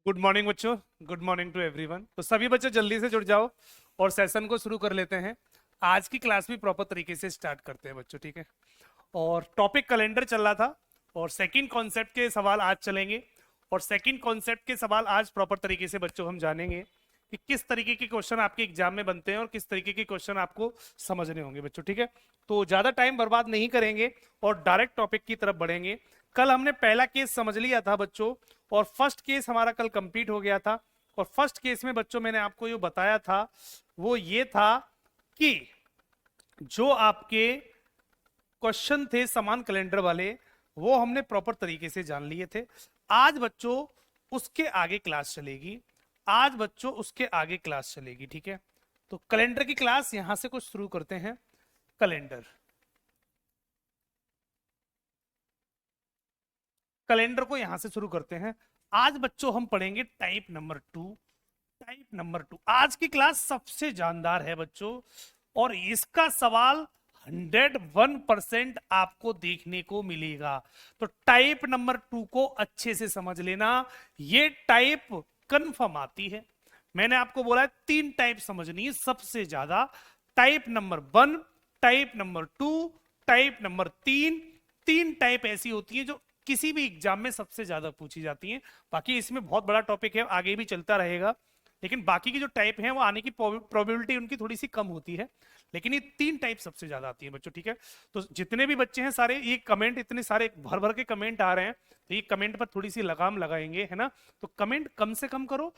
Good morning बच्चों। Good morning to everyone. तो सभी बच्चे जल्दी से जुड़ जाओ और सेशन को शुरू कर लेते हैं। आज की क्लास भी प्रॉपर तरीके से स्टार्ट करते हैं बच्चों, ठीक है। और टॉपिक कैलेंडर चल रहा था और सेकंड कॉन्सेप्ट के सवाल आज चलेंगे। और सेकंड कॉन्सेप्ट के सवाल आज प्रॉपर तरीके से बच्चों हम जानेंगे कि किस तरीके के क्वेश्चन आपके एग्जाम में बनते हैं और किस तरीके के क्वेश्चन आपको समझने होंगे बच्चों, ठीक है। तो ज्यादा टाइम बर्बाद नहीं करेंगे और डायरेक्ट टॉपिक की तरफ बढ़ेंगे। कल हमने पहला केस समझ लिया था बच्चों और फर्स्ट केस हमारा कल कंप्लीट हो गया था। और फर्स्ट केस में बच्चों मैंने आपको जो बताया था वो ये था कि जो आपके क्वेश्चन थे समान कैलेंडर वाले वो हमने प्रॉपर तरीके से जान लिए थे। आज बच्चों उसके आगे क्लास चलेगी। आज बच्चों उसके आगे क्लास चलेगी, ठीक है। तो कैलेंडर की क्लास यहां से कुछ शुरू करते हैं। कैलेंडर कैलेंडर को यहां से शुरू करते हैं। आज बच्चों हम पढ़ेंगे टाइप नंबर 2। टाइप नंबर 2 आज की क्लास सबसे जानदार है बच्चों और इसका सवाल 101% आपको देखने को मिलेगा। तो टाइप नंबर 2 को अच्छे से समझ लेना। ये टाइप कंफर्म आती है। मैंने आपको बोला है 3 टाइप समझनी है सबसे ज्यादा। Type number 1, type number 2, type number 3। 3 type ऐसी होती है जो किसी भी एग्जाम में सबसे ज्यादा पूछी जाती हैं। बाकी इसमें बहुत बड़ा टॉपिक है, आगे भी चलता रहेगा। लेकिन बाकी की जो टाइप है वो आने की प्रोबेबिलिटी उनकी थोड़ी सी कम होती है। लेकिन ये 3 टाइप सबसे ज्यादा आती है बच्चों, ठीक है। तो जितने भी बच्चे हैं सारे ये कमेंट, इतने सारे भर भर के कमेंट आ रहे हैं, तो ये कमेंट पर थोड़ी सी लगाम लगाएंगे, है ना। तो कमेंट कम से कम करो,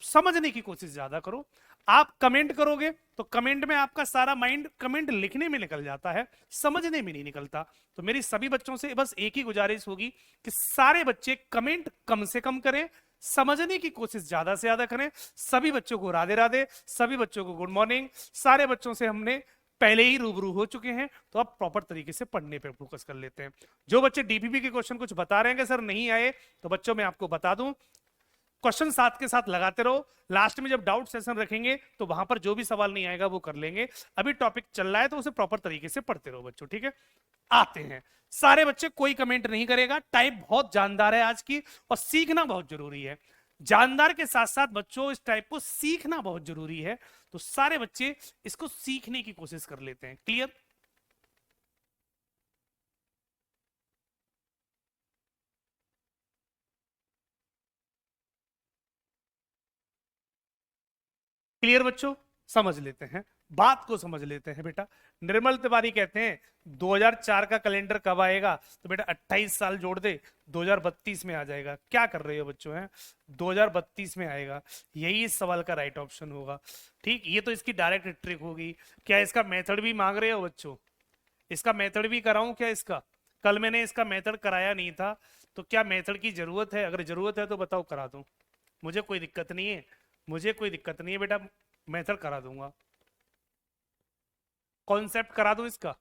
समझने की कोशिश ज्यादा करो। आप कमेंट करोगे तो कमेंट में आपका सारा माइंड कमेंट लिखने में निकल जाता है, समझने में नहीं निकलता। तो मेरी सभी बच्चों से बस एक ही गुजारिश होगी कि सारे बच्चे कमेंट कम से कम करें, समझने की कोशिश ज्यादा से ज्यादा करें। सभी बच्चों को राधे राधे, सभी बच्चों को गुड मॉर्निंग। सारे बच्चों से हमने पहले ही रूबरू हो चुके हैं, तो अब प्रॉपर तरीके से पढ़ने पे फोकस कर लेते हैं। जो बच्चे डीपीपी के क्वेश्चन कुछ बता रहे हैं कि सर नहीं आए, तो बच्चों मैं आपको बता दूं, क्वेश्चन साथ के साथ लगाते रहो। लास्ट में जब डाउट सेशन रखेंगे तो वहां पर जो भी सवाल नहीं आएगा वो कर लेंगे। अभी टॉपिक चल रहा है तो उसे प्रॉपर तरीके से पढ़ते रहो बच्चों, ठीक है। आते हैं सारे बच्चे, कोई कमेंट नहीं करेगा। टाइप बहुत जानदार है आज की और सीखना बहुत जरूरी है। जानदार के साथ साथ बच्चों इस टाइप को सीखना बहुत जरूरी है। तो सारे बच्चे इसको सीखने की कोशिश कर लेते हैं। क्लियर? क्लियर बच्चों? समझ लेते हैं, बात को समझ लेते हैं बेटा। निर्मल तिवारी कहते हैं 2004 का कैलेंडर कब आएगा? तो बेटा 28 साल जोड़ दे, 2032 में आ जाएगा। क्या कर रहे हो बच्चों? हैं 2032 में आएगा, यही इस सवाल का राइट ऑप्शन होगा। ठीक, ये तो इसकी डायरेक्ट ट्रिक होगी। क्या इसका मेथड भी मांग रहे हो बच्चों? इसका मेथड भी कराऊं क्या इसका? कल मैंने इसका मेथड कराया नहीं था, तो क्या मेथड की जरूरत है? अगर जरूरत है तो बताओ, करा दूं। मुझे कोई दिक्कत नहीं है, मुझे कोई दिक्कत नहीं है बेटा, मेथड करा दूंगा। कॉन्सेप्ट करा दूं इसका?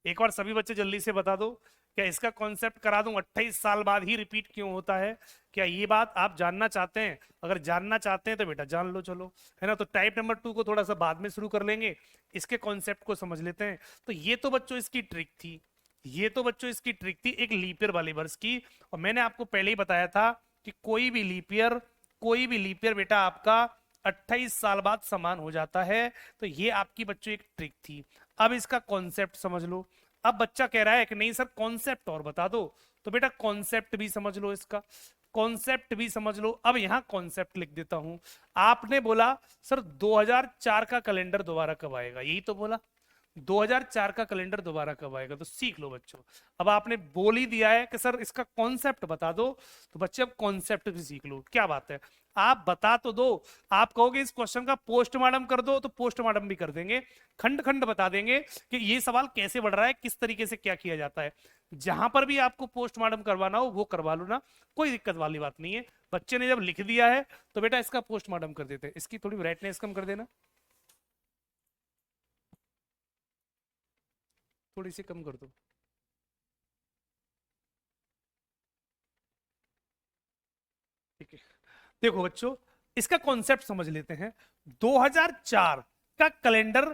एक बार सभी बच्चे जल्दी से बता दो, क्या इसका कॉन्सेप्ट करा दूं? 28 साल बाद ही रिपीट क्यों होता है? क्या ये बात आप जानना चाहते हैं? अगर जानना चाहते हैं तो बेटा जान लो, चलो, है ना। तो टाइप नंबर 2 को थोड़ा सा बाद में शुरू कर लेंगे, इसके कॉन्सेप्ट को समझ लेते हैं। तो ये तो बच्चों इसकी ट्रिक थी, ये तो बच्चों इसकी ट्रिक थी एक लीप ईयर वाले वर्ष की। और मैंने आपको पहले ही बताया था कि कोई भी लीप ईयर, कोई भी लीप ईयर बेटा आपका 28 साल बाद समान हो जाता है। तो ये आपकी बच्चों एक ट्रिक थी। अब इसका कॉन्सेप्ट समझ लो। अब बच्चा कह रहा है कि नहीं सर कॉन्सेप्ट और बता दो, तो बेटा कॉन्सेप्ट भी समझ लो, इसका कॉन्सेप्ट भी समझ लो। अब यहां कॉन्सेप्ट लिख देता हूं। आपने बोला सर 2004 का कैलेंडर दोबारा कब आएगा, यही तो बोला। 2004 का कैलेंडर दोबारा कब आएगा, तो सीख लो बच्चों। अब आपने बोल ही दिया है कि सर इसका कॉन्सेप्ट बता दो, तो बच्चे अब कॉन्सेप्ट भी सीख लो। क्या बात है, आप बता तो दो। आप कहोगे इस क्वेश्चन का पोस्टमार्टम कर दो, तो पोस्टमार्टम भी कर देंगे, खंड खंड बता देंगे कि ये सवाल कैसे बढ़ रहा है, किस तरीके से क्या किया जाता है। जहां पर भी आपको पोस्टमार्टम करवाना हो वो करवा लो ना, कोई दिक्कत वाली बात नहीं है। बच्चे ने जब लिख दिया है तो बेटा इसका पोस्टमार्टम कर देते हैं। इसकी थोड़ी ब्राइटनेस कम कर देना, थोड़ी सी कम कर दो, ठीक है। देखो बच्चों, इसका कॉन्सेप्ट समझ लेते हैं। 2004 का कैलेंडर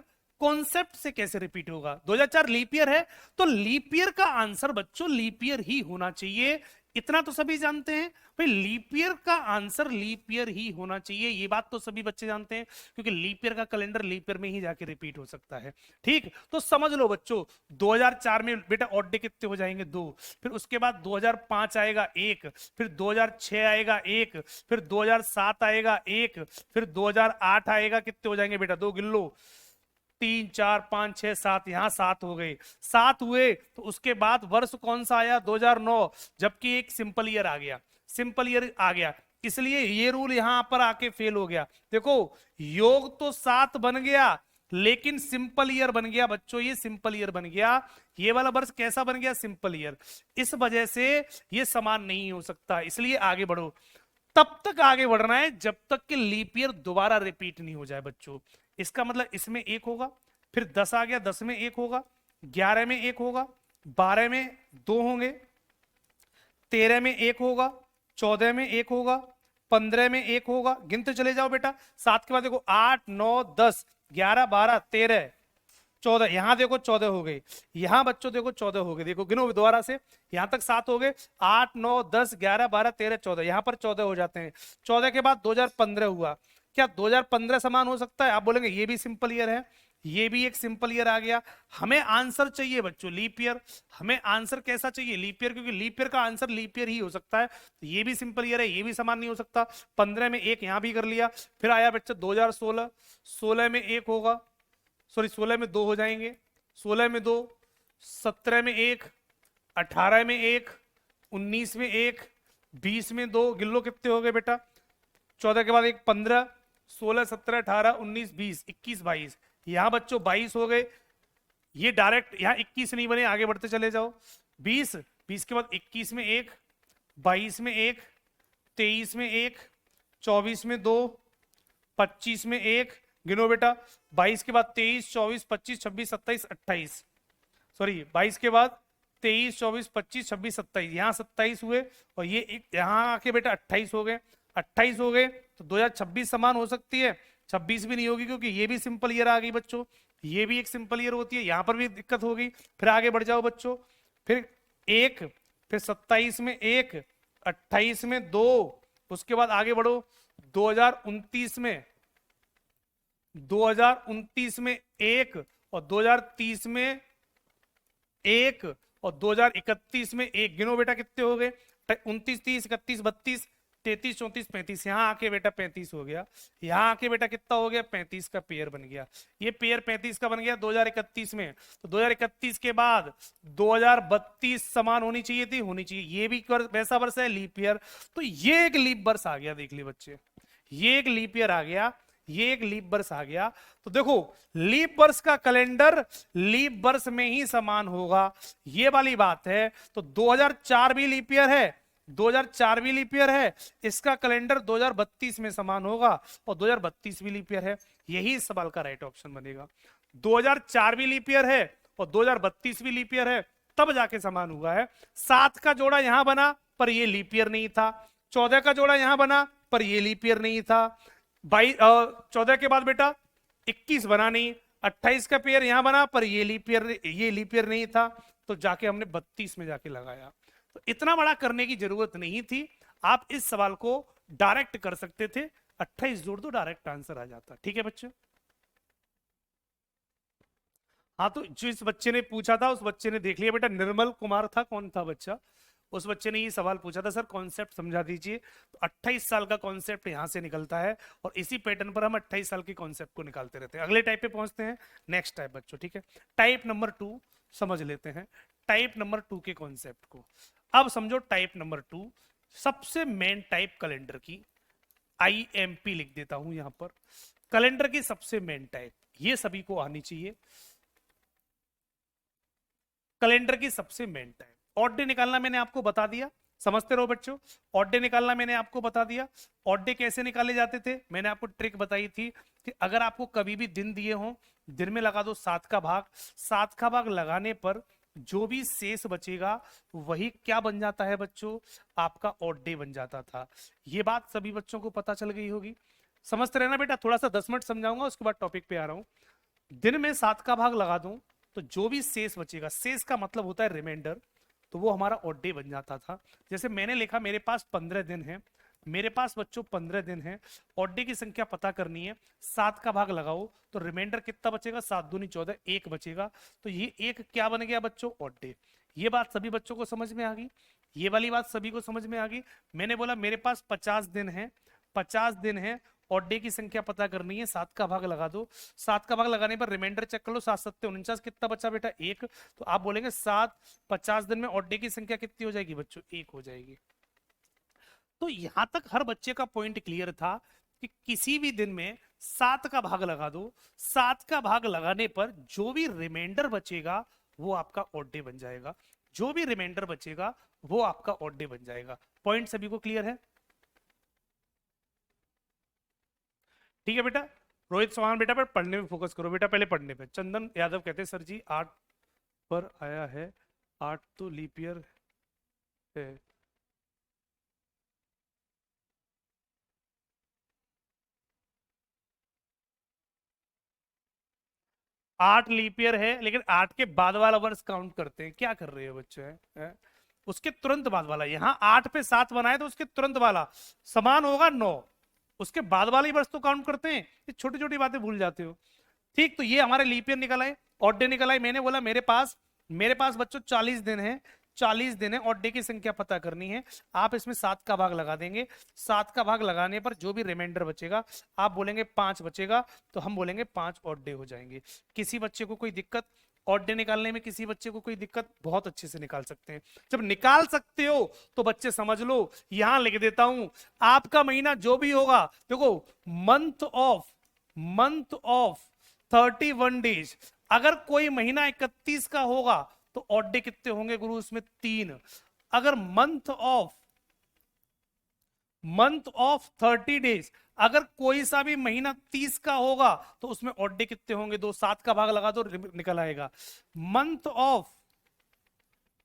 कॉन्सेप्ट से कैसे रिपीट होगा? 2004 लीप ईयर है, तो लीप ईयर का आंसर बच्चों लीप ईयर ही होना चाहिए। इतना तो सभी जानते हैं भाई, लीप ईयर का आंसर लीप ईयर ही होना चाहिए, ये बात तो सभी बच्चे जानते हैं, क्योंकि लीप ईयर का कैलेंडर लीप ईयर में ही जाके रिपीट हो सकता है। ठीक, तो समझ लो बच्चों, 2004 में बेटा ऑड डे कितने हो जाएंगे? 2। फिर उसके बाद 2005 आएगा 1, फिर 2006 आएगा 1, फिर 2007 आएगा 1, फिर 2008 आएगा, कितने हो जाएंगे बेटा? 2 गिन लो, 3 4 5 6 7, यहां 7 हो गए। 7 हुए तो उसके बाद वर्ष कौन सा आया? 2009, जबकि एक सिंपल ईयर आ गया, सिंपल ईयर आ गया, इसलिए ये रूल यहां पर आके फेल हो गया। देखो, योग तो 7 बन गया, लेकिन सिंपल ईयर बन गया बच्चों, ये सिंपल ईयर बन गया। ये वाला वर्ष कैसा बन गया? Simple year. इस वजह से ये समान नहीं हो सकता, इसलिए आगे बढ़ो। तब तक आगे बढ़ना है जब तक कि लीप ईयर दोबारा रिपीट नहीं हो जाए बच्चों। इसका मतलब इसमें 1 होगा, फिर 10 आ गया, 10 में 1 होगा, 11 में 1 होगा, 12 में 2 होंगे, 13 में 1 होगा, 14 में 1 होगा, 15 में 1 होगा, गिनते चले जाओ बेटा। 7 के बाद देखो 8 9 10 11 12 13 14, यहां देखो 14 हो गए, यहां बच्चों देखो 14 हो गए, देखो गिनो दोबारा से, यहां तक 7 हो गए, 8 9 10 11 12 13 14, यहां पर 14 हो जाते हैं। 14 के बाद 2015 हुआ, क्या 2015 समान हो सकता है? आप बोलेंगे ये भी सिंपल ईयर है, ये भी एक सिंपल ईयर आ गया। हमें आंसर चाहिए बच्चों लीप ईयर, हमें आंसर कैसा चाहिए? लीप ईयर, क्योंकि लीप ईयर का आंसर लीप ईयर ही हो सकता है। तो ये भी सिंपल ईयर है, ये भी समान नहीं हो सकता। 15 में 1 यहां भी कर लिया, फिर आया बच्चा 2016, 16 में 1 होगा, सॉरी 16 में 2 हो जाएंगे, 16 में 2, 17 में 1, 18 में 1, 19 में 1, 20 में 2, गिल्लो कितने हो गए बेटा? 14 के बाद 1 15, 16 17 18 19 20 21 22, यहां बच्चों 22 हो गए। ये डायरेक्ट यहां 21 नहीं बने, आगे बढ़ते चले जाओ। 20, 20 के बाद 21 में 1, 22 में 1, 23 में 1, 24 में 2, 25 में 1, गिनो बेटा। 22 के बाद 23 24 25 26 27 28, सॉरी 22 के बाद 23 24 25 26 27, यहाँ 27 हुए, और ये एक यहाँ आके बेटा 28 हो गए। 28 हो गए तो 2026 समान हो सकती है? 26 भी नहीं होगी, क्योंकि ये भी सिंपल ईयर आ गई बच्चों, ये भी एक सिंपल ईयर होती है, यहाँ पर भी दिक्कत होगी। फिर आगे बढ़ जाओ बच्चों, फिर 1, फिर 27 में 1, 28 में 2, उसके बाद आगे बढ़ो 2029 में, 2029 में 1, और 2030 में 1, और 2031 में 1, गिनो बेटा कितने हो गए? 29 30 31 32 33 34 35, यहां आके बेटा 35 हो गया, यहां आके बेटा कितना हो गया? 35 का पेयर बन गया। ये पेयर 35 का बन गया 2031 में। तो 2031 के बाद 2032 समान होनी चाहिए थी, होनी चाहिए, ये भी वैसा वर्ष है लीप ईयर। तो ये एक लीप वर्ष आ गया, देख लिए बच्चे, ये एक लीप ईयर आ गया, ये एक लीप वर्ष आ गया। तो देखो, लीप वर्ष का कैलेंडर लीप वर्ष में ही समान होगा, ये वाली बात है। तो 2004 भी लीप ईयर है, 2004 भी लीप ईयर है, इसका कैलेंडर 2032 में समान होगा, और 2032 भी लीप ईयर है, यही इस सवाल का राइट ऑप्शन बनेगा। 2004 भी लीप ईयर है और 2032 भी लीप ईयर है, तब जाके समान हुआ है। 7 का जोड़ा यहां बना, पर ये लीप ईयर नहीं था। 14 का जोड़ा यहां बना, पर ये लीप ईयर नहीं था। 14 के बाद बेटा 21 बना नहीं, 28 का पेयर यहां बना, पर ये लीप ईयर नहीं था, तो जाके हमने 32 में जाके लगाया। तो इतना बड़ा करने की जरूरत नहीं थी, आप इस सवाल को डायरेक्ट कर सकते थे, 28 जोड़ दो डायरेक्ट आंसर आ जाता। ठीक है बच्चे? हाँ, तो जो इस बच्चे ने पूछा था, उस बच्चे ने देख लिया बेटा, निर्मल कुमार था, कौन था बच्चा? उस बच्चे ने ये सवाल पूछा था, सर कॉन्सेप्ट समझा दीजिए। तो 28 साल का कॉन्सेप्ट यहां से निकलता है, और इसी पैटर्न पर हम 28 साल के कॉन्सेप्ट को निकालते रहते हैं। अगले टाइप पे पहुंचते हैं, नेक्स्ट टाइप बच्चों, ठीक है? टाइप नंबर 2 समझ लेते हैं, टाइप नंबर 2 के कॉन्सेप्ट को। अब समझो टाइप नंबर 2, सबसे मेन टाइप कैलेंडर की, IMP लिख देता हूं यहां पर, कैलेंडर की सबसे मेन टाइप, ये सभी को आनी चाहिए। कैलेंडर की सबसे मेन टाइप, ऑड डे निकालना मैंने आपको बता दिया, समझते रहो बच्चों। ऑड डे निकालना मैंने आपको बता दिया। ऑड डे कैसे निकाले जाते थे, मैंने आपको ट्रिक बताई थी कि अगर आपको कभी भी दिन दिए हों, दिन में लगा दो 7 का भाग, 7 का भाग लगाने पर जो भी शेष बचेगा वही क्या बन जाता है बच्चों? आपका ऑड डे बन जाता था। ये बात सभी बच्चों को पता चल गई होगी, समझते रहना बेटा। थोड़ा सा 10 मिनट समझाऊंगा, उसके बाद टॉपिक पे आ रहा हूं। दिन में 7 का भाग लगा दूं तो जो भी शेष बचेगा, शेष का मतलब होता है रिमाइंडर, तो वो हमारा ऑड डे बन जाता था। जैसे मैंने लिखा मेरे पास 15 दिन है, मेरे पास बच्चों 15 दिन है, ऑड डे की संख्या पता करनी है, 7 का भाग लगाओ तो रिमाइंडर कितना बचेगा, 7 दूनी 14, 1 बचेगा। तो ये एक क्या बन गया बच्चों, ऑड डे। ये बात सभी बच्चों को समझ में आ गई, ये वाली बात सभी को समझ में आ गई। मैंने बोला मेरे पास 50 दिन है, 50 दिन है, ऑड डे की संख्या पता करनी है, 7 का भाग लगा दो, 7 का भाग लगाने पर रिमाइंडर चेक कर लो, 7 7 49, कितना बचा बेटा, 1। तो आप बोलेंगे 7 50 दिन में ऑड डे की संख्या कितनी हो जाएगी बच्चों, 1 हो जाएगी। तो यहां तक हर बच्चे का पॉइंट क्लियर था कि किसी भी दिन में 7 का भाग लगा दो, 7 का भाग लगाने पर जो भी रिमाइंडर बचेगा वो आपका ऑड डे बन जाएगा, जो भी रिमाइंडर बचेगा वो आपका ऑड डे बन जाएगा। पॉइंट सभी को क्लियर है? ठीक है बेटा। रोहित चौहान बेटा पर पढ़ने में फोकस करो बेटा, पहले पढ़ने पे। चंदन यादव कहते हैं सर जी 8 पर आया है, 8 तो लीप ईयर है। 8 लीप ईयर है, लेकिन 8 के बाद वाला वर्ष काउंट करते हैं। क्या कर रहे हो बच्चे हैं? उसके तुरंत बाद वाला, यहाँ 8 पे 7 बनाए तो उसके तुरंत वाला समान होगा 9, उसके बाद वाला ही वर्ष तो काउंट करते हैं। ये छोटी छोटी बातें भूल जाते हो। ठीक, तो ये हमारे लीप ईयर निकल आए, ऑड डे निकल आए। मैंने बोला मेरे पास बच्चों 40 दिन है, 40 दिन है, ऑड डे की संख्या पता करनी है। आप इसमें 7 का भाग लगा देंगे, 7 का भाग लगाने पर जो भी रिमाइंडर बचेगा, आप बोलेंगे 5 बचेगा, तो हम बोलेंगे 5 ऑड डे हो जाएंगे। किसी बच्चे को कोई दिक्कत ऑड डे निकालने में, किसी बच्चे को कोई दिक्कत, बहुत अच्छे से निकाल सकते हैं। जब निकाल सकते हो तो बच्चे समझ लो, यहां लिख देता हूं, आपका महीना जो भी होगा, देखो मंथ ऑफ 31 डेज, अगर कोई महीना 31 का होगा तो ऑड डे कितने होंगे गुरु, उसमें 3। अगर मंथ ऑफ 30 डेज, अगर कोई सा भी महीना 30 का होगा तो उसमें ऑड डे कितने होंगे, 2, 7 का भाग लगा दो निकल आएगा। मंथ ऑफ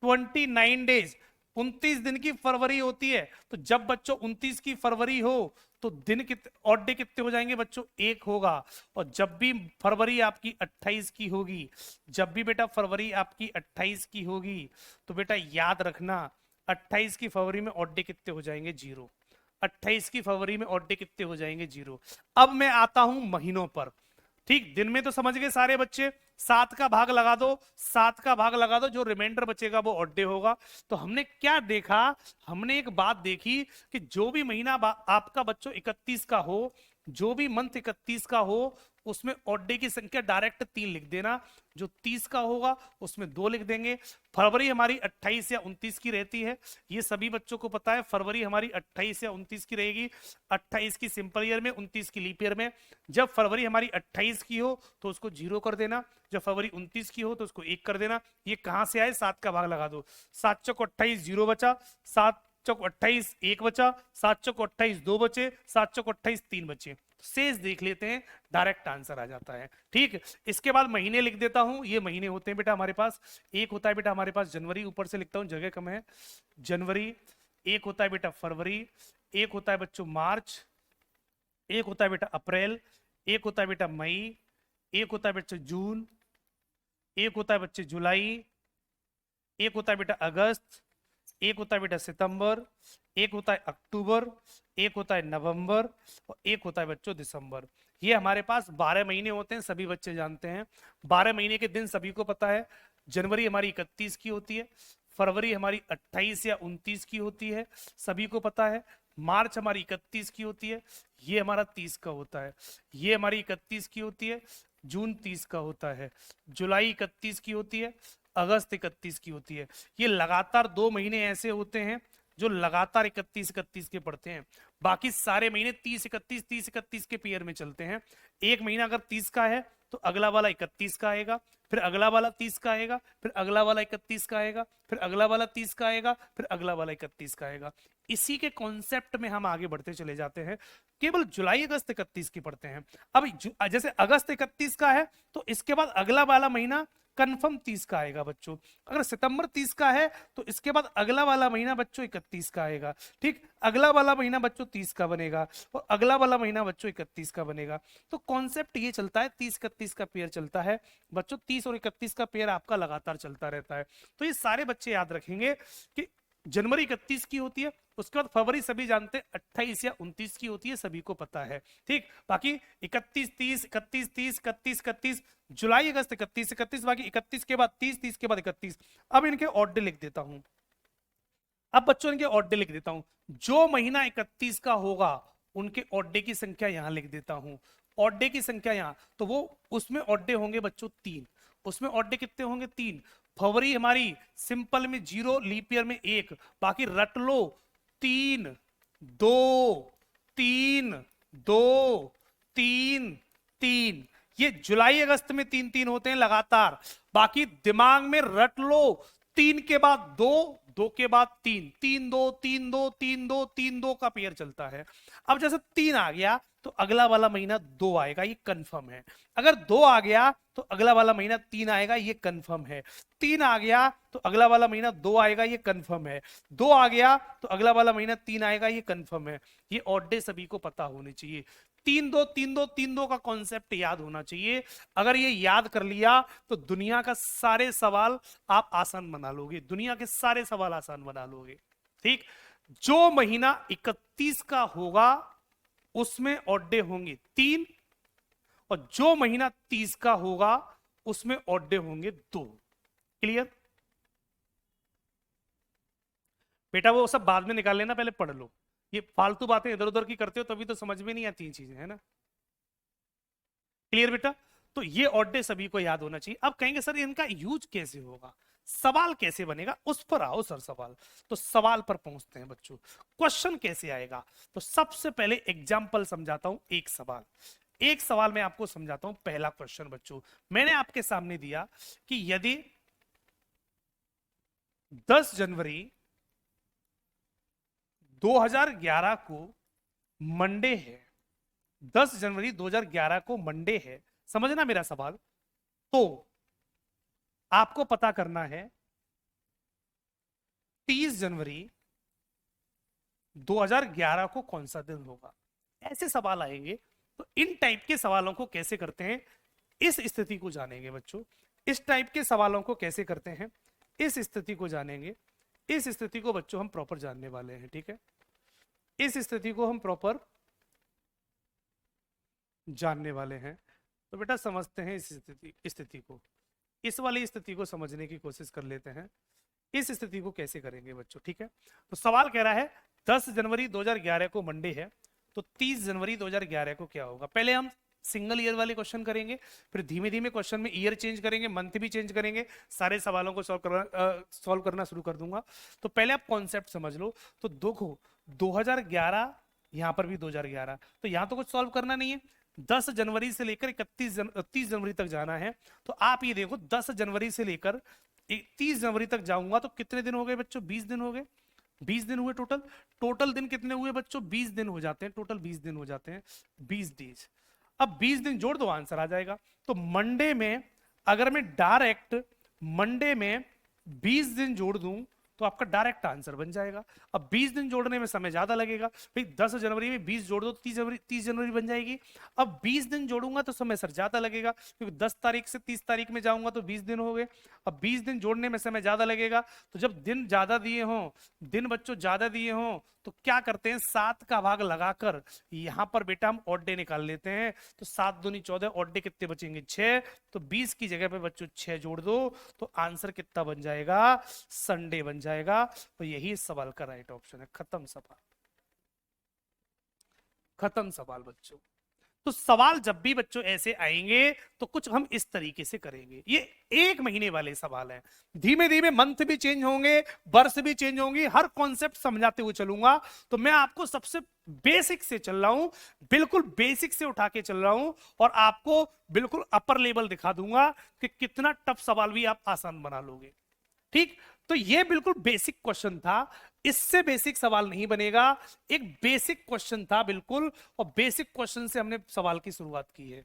29 डेज, 29 दिन की फरवरी होती है, तो जब बच्चों 29 की फरवरी हो तो दिन कितने, ऑड डे कितने हो जाएंगे बच्चों, 1 होगा। और जब भी फरवरी आपकी 28 की होगी, जब भी बेटा फरवरी आपकी 28 की होगी, तो बेटा याद रखना 28 की फरवरी में ऑड डे कितने हो जाएंगे, 0। 28 की फरवरी में ऑड डे कितने हो जाएंगे, 0। अब मैं आता हूं महीनों पर। ठीक, दिन में तो समझ गए सारे बच्चे, 7 का भाग लगा दो, 7 का भाग लगा दो, जो रिमाइंडर बचेगा वो ऑड डे होगा। तो हमने क्या देखा, हमने एक बात देखी कि जो भी महीना आपका बच्चों 31 का हो, जो भी मंथ 31 का हो, उसमें ऑड डे की संख्या डायरेक्ट 3 लिख देना। जो 30 का होगा उसमें 2 लिख देंगे। फरवरी हमारी 28 या 29 की रहती है, ये सभी बच्चों को पता है, फरवरी हमारी 28 या 29 की रहेगी। 28 की सिंपल ईयर में, 29 की लीप ईयर में। जब फरवरी हमारी 28 की हो तो उसको 0 कर देना, जब फरवरी 29 की हो तो उसको 1 कर देना। ये कहां से आए, 7 का भाग लगा दो, 7 चौक 28, 0 बचा, 7 चौक 28, 1 बचा, 7 चौक 28, 2 बचे, 7 चौक 28, 3 बचे। शेष देख लेते हैं, डायरेक्ट आंसर आ जाता है। ठीक, इसके बाद महीने लिख देता हूं। ये महीने होते हैं बेटा हमारे पास, एक होता है बेटा हमारे पास जनवरी, ऊपर से लिखता हूं जगह कम है, जनवरी। एक होता है बेटा फरवरी, एक होता है बच्चों मार्च, एक होता है बेटा अप्रैल, एक होता है बेटा मई, एक होता है बच्चों जून, एक होता है बच्चे जुलाई, एक होता है बेटा अगस्त, एक होता है बेटा सितंबर, एक होता है अक्टूबर, एक होता है नवंबर, और एक होता है बच्चों दिसंबर। ये हमारे पास 12 महीने होते हैं, सभी बच्चे जानते हैं। 12 महीने के दिन सभी को पता है। जनवरी हमारी 31 की होती है, फरवरी हमारी 28 या 29 की होती है, सभी को पता है। मार्च हमारी 31 की होती है, ये हमारा 30 का होता है। ये हमारी 31 की होती है, जून 30 का होता है, जुलाई 31 की होती है, अगस्त 31 की होती है। ये लगातार 2 महीने ऐसे होते हैं जो लगातार 31 के पड़ते हैं। बाकी सारे महीने 30 31 के पेयर में चलते हैं। एक महीना अगर 30 का है तो अगला वाला 31 का आएगा, फिर अगला वाला 30 का आएगा, फिर अगला वाला 31 का आएगा, फिर अगला वाला 30 का आएगा, फिर अगला वाला 31 का आएगा। इसी के कॉन्सेप्ट में हम आगे बढ़ते चले जाते हैं। केवल जुलाई अगस्त 31 की पढ़ते हैं। अब जैसे अगस्त 31 का है तो इसके बाद अगला वाला महीना कंफर्म 30 का आएगा बच्चों। अगर सितंबर 30 का है तो इसके बाद अगला वाला महीना बच्चों 31 का आएगा। ठीक, अगला वाला महीना बच्चों 30 का बनेगा और अगला वाला महीना बच्चों 31 का बनेगा। तो कॉन्सेप्ट ये चलता है, 30-31 का पेयर चलता है बच्चों, 30 और 31 का पेयर आपका लगातार चलता रहता है। तो ये सारे बच्चे याद रखेंगे कि जनवरी 31 की होती है, उसके बाद फरवरी सभी जानते हैं 28 या 29 की होती है, सभी को पता है। ठीक, बाकी 31 30 31 30 31 31, जुलाई अगस्त 31 31, बाकी 31 के बाद 30 30 के बाद 31। अब इनके ऑड डे लिख देता हूं, अब बच्चों इनके ऑड डे लिख देता हूं। जो महीना 31 का होगा उनके ऑड डे की संख्या यहां लिख देता हूं। ऑड डे की संख्या यहां, तो वो उसमें ऑड डे होंगे बच्चों 3, उसमें ऑड डे कितने होंगे 3। फरवरी हमारी सिंपल में 0, लीप ईयर में 1, बाकी रट लो 3 2 3 2 3 3। ये जुलाई अगस्त में 3 3 होते हैं लगातार, बाकी दिमाग में रट लो 3 के बाद 2, 2 के बाद 3, 3 2 3 2 3 2 3 2 का पेयर चलता है। अब जैसे 3 आ गया तो अगला वाला महीना 2 आएगा, ये कंफर्म है। अगर 2 आ गया तो अगला वाला महीना 3 आएगा, ये कंफर्म है। 3 आ गया तो अगला वाला महीना 2 आएगा, ये कंफर्म है। 2 आ गया तो अगला वाला महीना 3 आएगा, ये कंफर्म है। ये ऑड डे सभी को पता होने चाहिए। 3 2 3 2 3 2 का कॉन्सेप्ट याद होना चाहिए। अगर ये याद कर लिया तो दुनिया का सारे सवाल आप आसान बना लोगे, दुनिया के सारे सवाल आसान बना लोगे। ठीक, जो महीना 31 का होगा उसमें ऑड डे होंगे 3, और जो महीना 30 का होगा उसमें ऑड डे होंगे 2। क्लियर बेटा? वो सब बाद में निकाल लेना, पहले पढ़ लो। ये फालतू बातें इधर उधर की करते हो तभी तो समझ में नहीं आती ये चीजें, है ना? क्लियर बेटा? तो ये ऑड डे सभी को याद होना चाहिए। अब कहेंगे सर इनका यूज कैसे होगा, सवाल कैसे बनेगा, उस पर आओ सर सवाल। तो सवाल पर पहुंचते हैं बच्चों, क्वेश्चन कैसे आएगा। तो सबसे पहले एग्जाम्पल समझाता हूं, एक सवाल मैं आपको समझाता हूं। पहला क्वेश्चन बच्चों मैंने आपके सामने दिया कि यदि 10 जनवरी 2011 को मंडे है, 10 जनवरी 2011 को मंडे है, समझना मेरा सवाल। तो आपको पता करना है 30 जनवरी 2011 को कौन सा दिन होगा। ऐसे सवाल आएंगे। तो इन टाइप के सवालों को कैसे करते हैं, इस स्थिति को जानेंगे बच्चों। इस टाइप के सवालों को कैसे करते हैं, इस स्थिति को जानेंगे। इस स्थिति को बच्चों हम प्रॉपर जानने वाले हैं। ठीक है, इस स्थिति को हम प्रॉपर जानने वाले हैं। तो बेटा समझते हैं इस स्थिति को, इस वाली स्थिति को समझने की कोशिश कर लेते हैं। इस स्थिति को कैसे करेंगे बच्चों? ठीक है, तो सवाल कह रहा है 10 जनवरी 2011 को मंडे है, तो 30 जनवरी 2011 को क्या होगा। पहले हम सिंगल ईयर वाले क्वेश्चन करेंगे, फिर धीमे धीमे क्वेश्चन में ईयर चेंज करेंगे, मंथ भी चेंज करेंगे, सारे सवालों को सॉल्व करना शुरू कर दूंगा। तो पहले आप कॉन्सेप्ट समझ लो। तो देखो 2011, यहां पर भी 2011, तो यहां तो कुछ सॉल्व करना नहीं है। 10 जनवरी से लेकर 30 जनवरी तक जाना है। तो आप ये देखो 10 जनवरी से लेकर 30 जनवरी तक जाऊंगा तो कितने दिन हो गए बच्चों? 20 दिन हो गए। 20 दिन हुए टोटल। टोटल दिन कितने हुए बच्चों? 20 दिन हो जाते हैं, टोटल 20 दिन हो जाते हैं, 20 डेज। अब 20 दिन जोड़ दो, आंसर आ जाएगा। तो मंडे में अगर मैं डायरेक्ट मंडे में 20 दिन जोड़ दूं तो आपका डायरेक्ट आंसर बन जाएगा। अब 20 दिन जोड़ने में समय ज्यादा लगेगा, भाई 10 जनवरी में 20 जोड़ दो, 30 जनवरी बन जाएगी। अब 20 दिन जोड़ूंगा तो समय सर ज्यादा लगेगा, क्योंकि 10 तारीख से 30 तारीख में जाऊंगा तो 20 दिन हो गए। अब 20 दिन जोड़ने में समय ज्यादा लगेगा, तो जब दिन ज्यादा दिए हों, दिन बच्चों ज्यादा दिए हों, तो क्या करते हैं 7 का भाग लगाकर यहां पर बेटा हम ऑड डे निकाल लेते हैं। तो 7 दूनी 14, ऑड डे कितने बचेंगे? 6। तो 20 की जगह पे बच्चों 6 जोड़ दो तो आंसर कितना बन जाएगा? संडे बन जाएगा। तो यही सवाल का राइट ऑप्शन है। खत्म सवाल, खत्म सवाल बच्चों। तो सवाल जब भी बच्चों ऐसे आएंगे तो कुछ हम इस तरीके से करेंगे। ये 1 महीने वाले सवाल हैं, धीमे धीमे मंथ भी चेंज होंगे, वर्ष भी चेंज होंगे, हर कॉन्सेप्ट समझाते हुए चलूंगा। तो मैं आपको सबसे बेसिक से चल रहा हूं, बिल्कुल बेसिक से उठा के चल रहा हूं, और आपको बिल्कुल अपर लेवल दिखा दूंगा कि कितना टफ सवाल भी आप आसान बना लोगे। ठीक, तो ये बिल्कुल बेसिक क्वेश्चन था, इससे बेसिक सवाल नहीं बनेगा। एक बेसिक क्वेश्चन था बिल्कुल, और बेसिक क्वेश्चन से हमने सवाल की शुरुआत की है।